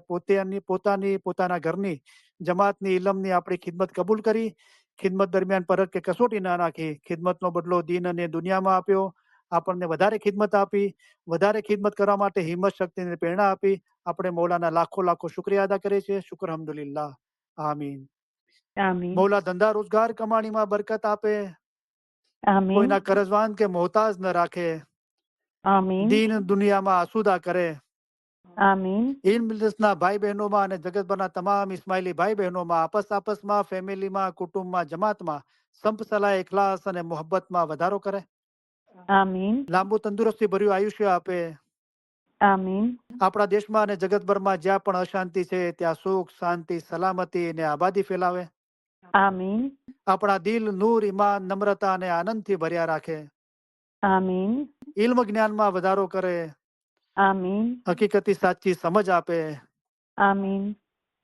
પોતાના ઘરની જમાતની ઇલમની આપણી ખિદમત કબૂલ કરી. ખિદમત દરમિયાન પરખ કે કસોટી ના નાખી. ખિદમતનો બદલો દીન અને દુનિયામાં આપ્યો. આપણને વધારે ખિદમત આપી, વધારે ખિદમત કરવા માટે હિંમત, શક્તિ અને પ્રેરણા આપી. આપણે મૌલાના લાખો શુક્રિયા અદા કરીએ છીએ. શુક્ર અલ્હમ્દુલિલ્લાહ. આમીન. आमीन મૌલા ધંધા રોજગાર કમાણીમાં બરકત આપે, आमीन કોઈના કરજવાન કે મોહતાજ ન રાખે, आमीन દીન દુનિયામાં આસુદા કરે. आमीन इन મિલતના ભાઈ બહેનોમાં અને જગતભરના તમામ ઇસ્માઇલી ભાઈ બહેનોમાં આપસમાં, ફેમિલીમાં, કુટુંબમાં, જમાતમાં સંપ સલાહ, ઇખલાસ અને મોહબ્બતમાં વધારો કરે. आमीन લાંબુ તંદુરસ્તી ભર્યું આયુષ્ય આપે. आमीन આપણા દેશમાં અને જગતભરમાં જ્યાં પણ અશાંતિ છે ત્યાં સુખ, શાંતિ, સલામતી અને આબાદી ફેલાવે. आमीन આપણા દિલ નૂર, ઈમાન, નમ્રતા અને આનંદથી ભર્યા રાખે. आमीन ઇલ્મ જ્ઞાનમાં વધારો કરે. आमीन હકીકતી સાચી સમજ આપે. आमीन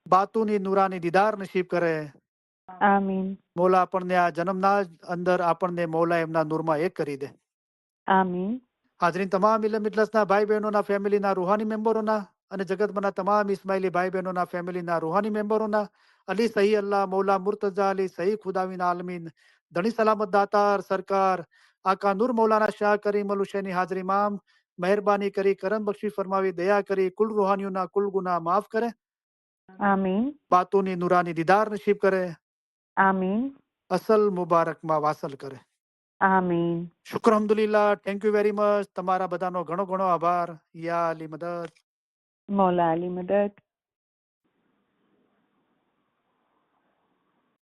બાતુની નૂરાની દીદાર નસીબ કરે. आमीन મોલા આપણને આ જન્મના અંદર આપણને મોલા એમના નૂરમાં એક કરી દે. आमीन હાજરીન તમામ ઇલ્મ ઇજલસના ભાઈ બહેનોના, ફેમિલીના રૂહાની મેમ્બરોના અને જગતભરના તમામ ઇસ્માઇલી ભાઈ બહેનોના ફેમિલીના રૂહાની મેમ્બરોના અલી સહી અલ્લાહ મૌલા મુર્તઝા અલી સહી ખુદાવીન આલમીન ધણી સલામત દાતાર સરકાર આકા નૂર મૌલાના શાહ કરીમ અલ હુસૈની હાજર ઇમામ મહેરબાની કરી, કરમ બક્ષી ફરમાવી, દયા કરી, કુલ રૂહાનીઓના કુલ ગુનાહ માફ કરે. आमीन બાતુની નૂરાની દીદાર નસીબ કરે. आमीन અસલ મુબારકમાં વાસલ કરે. आमीन શુક્ર અલ્હમ્દુલિલ્લાહ. Thank you very much. તમારા બધાનો ઘણો આભાર. યા અલી મદદ. मौला अली मदद.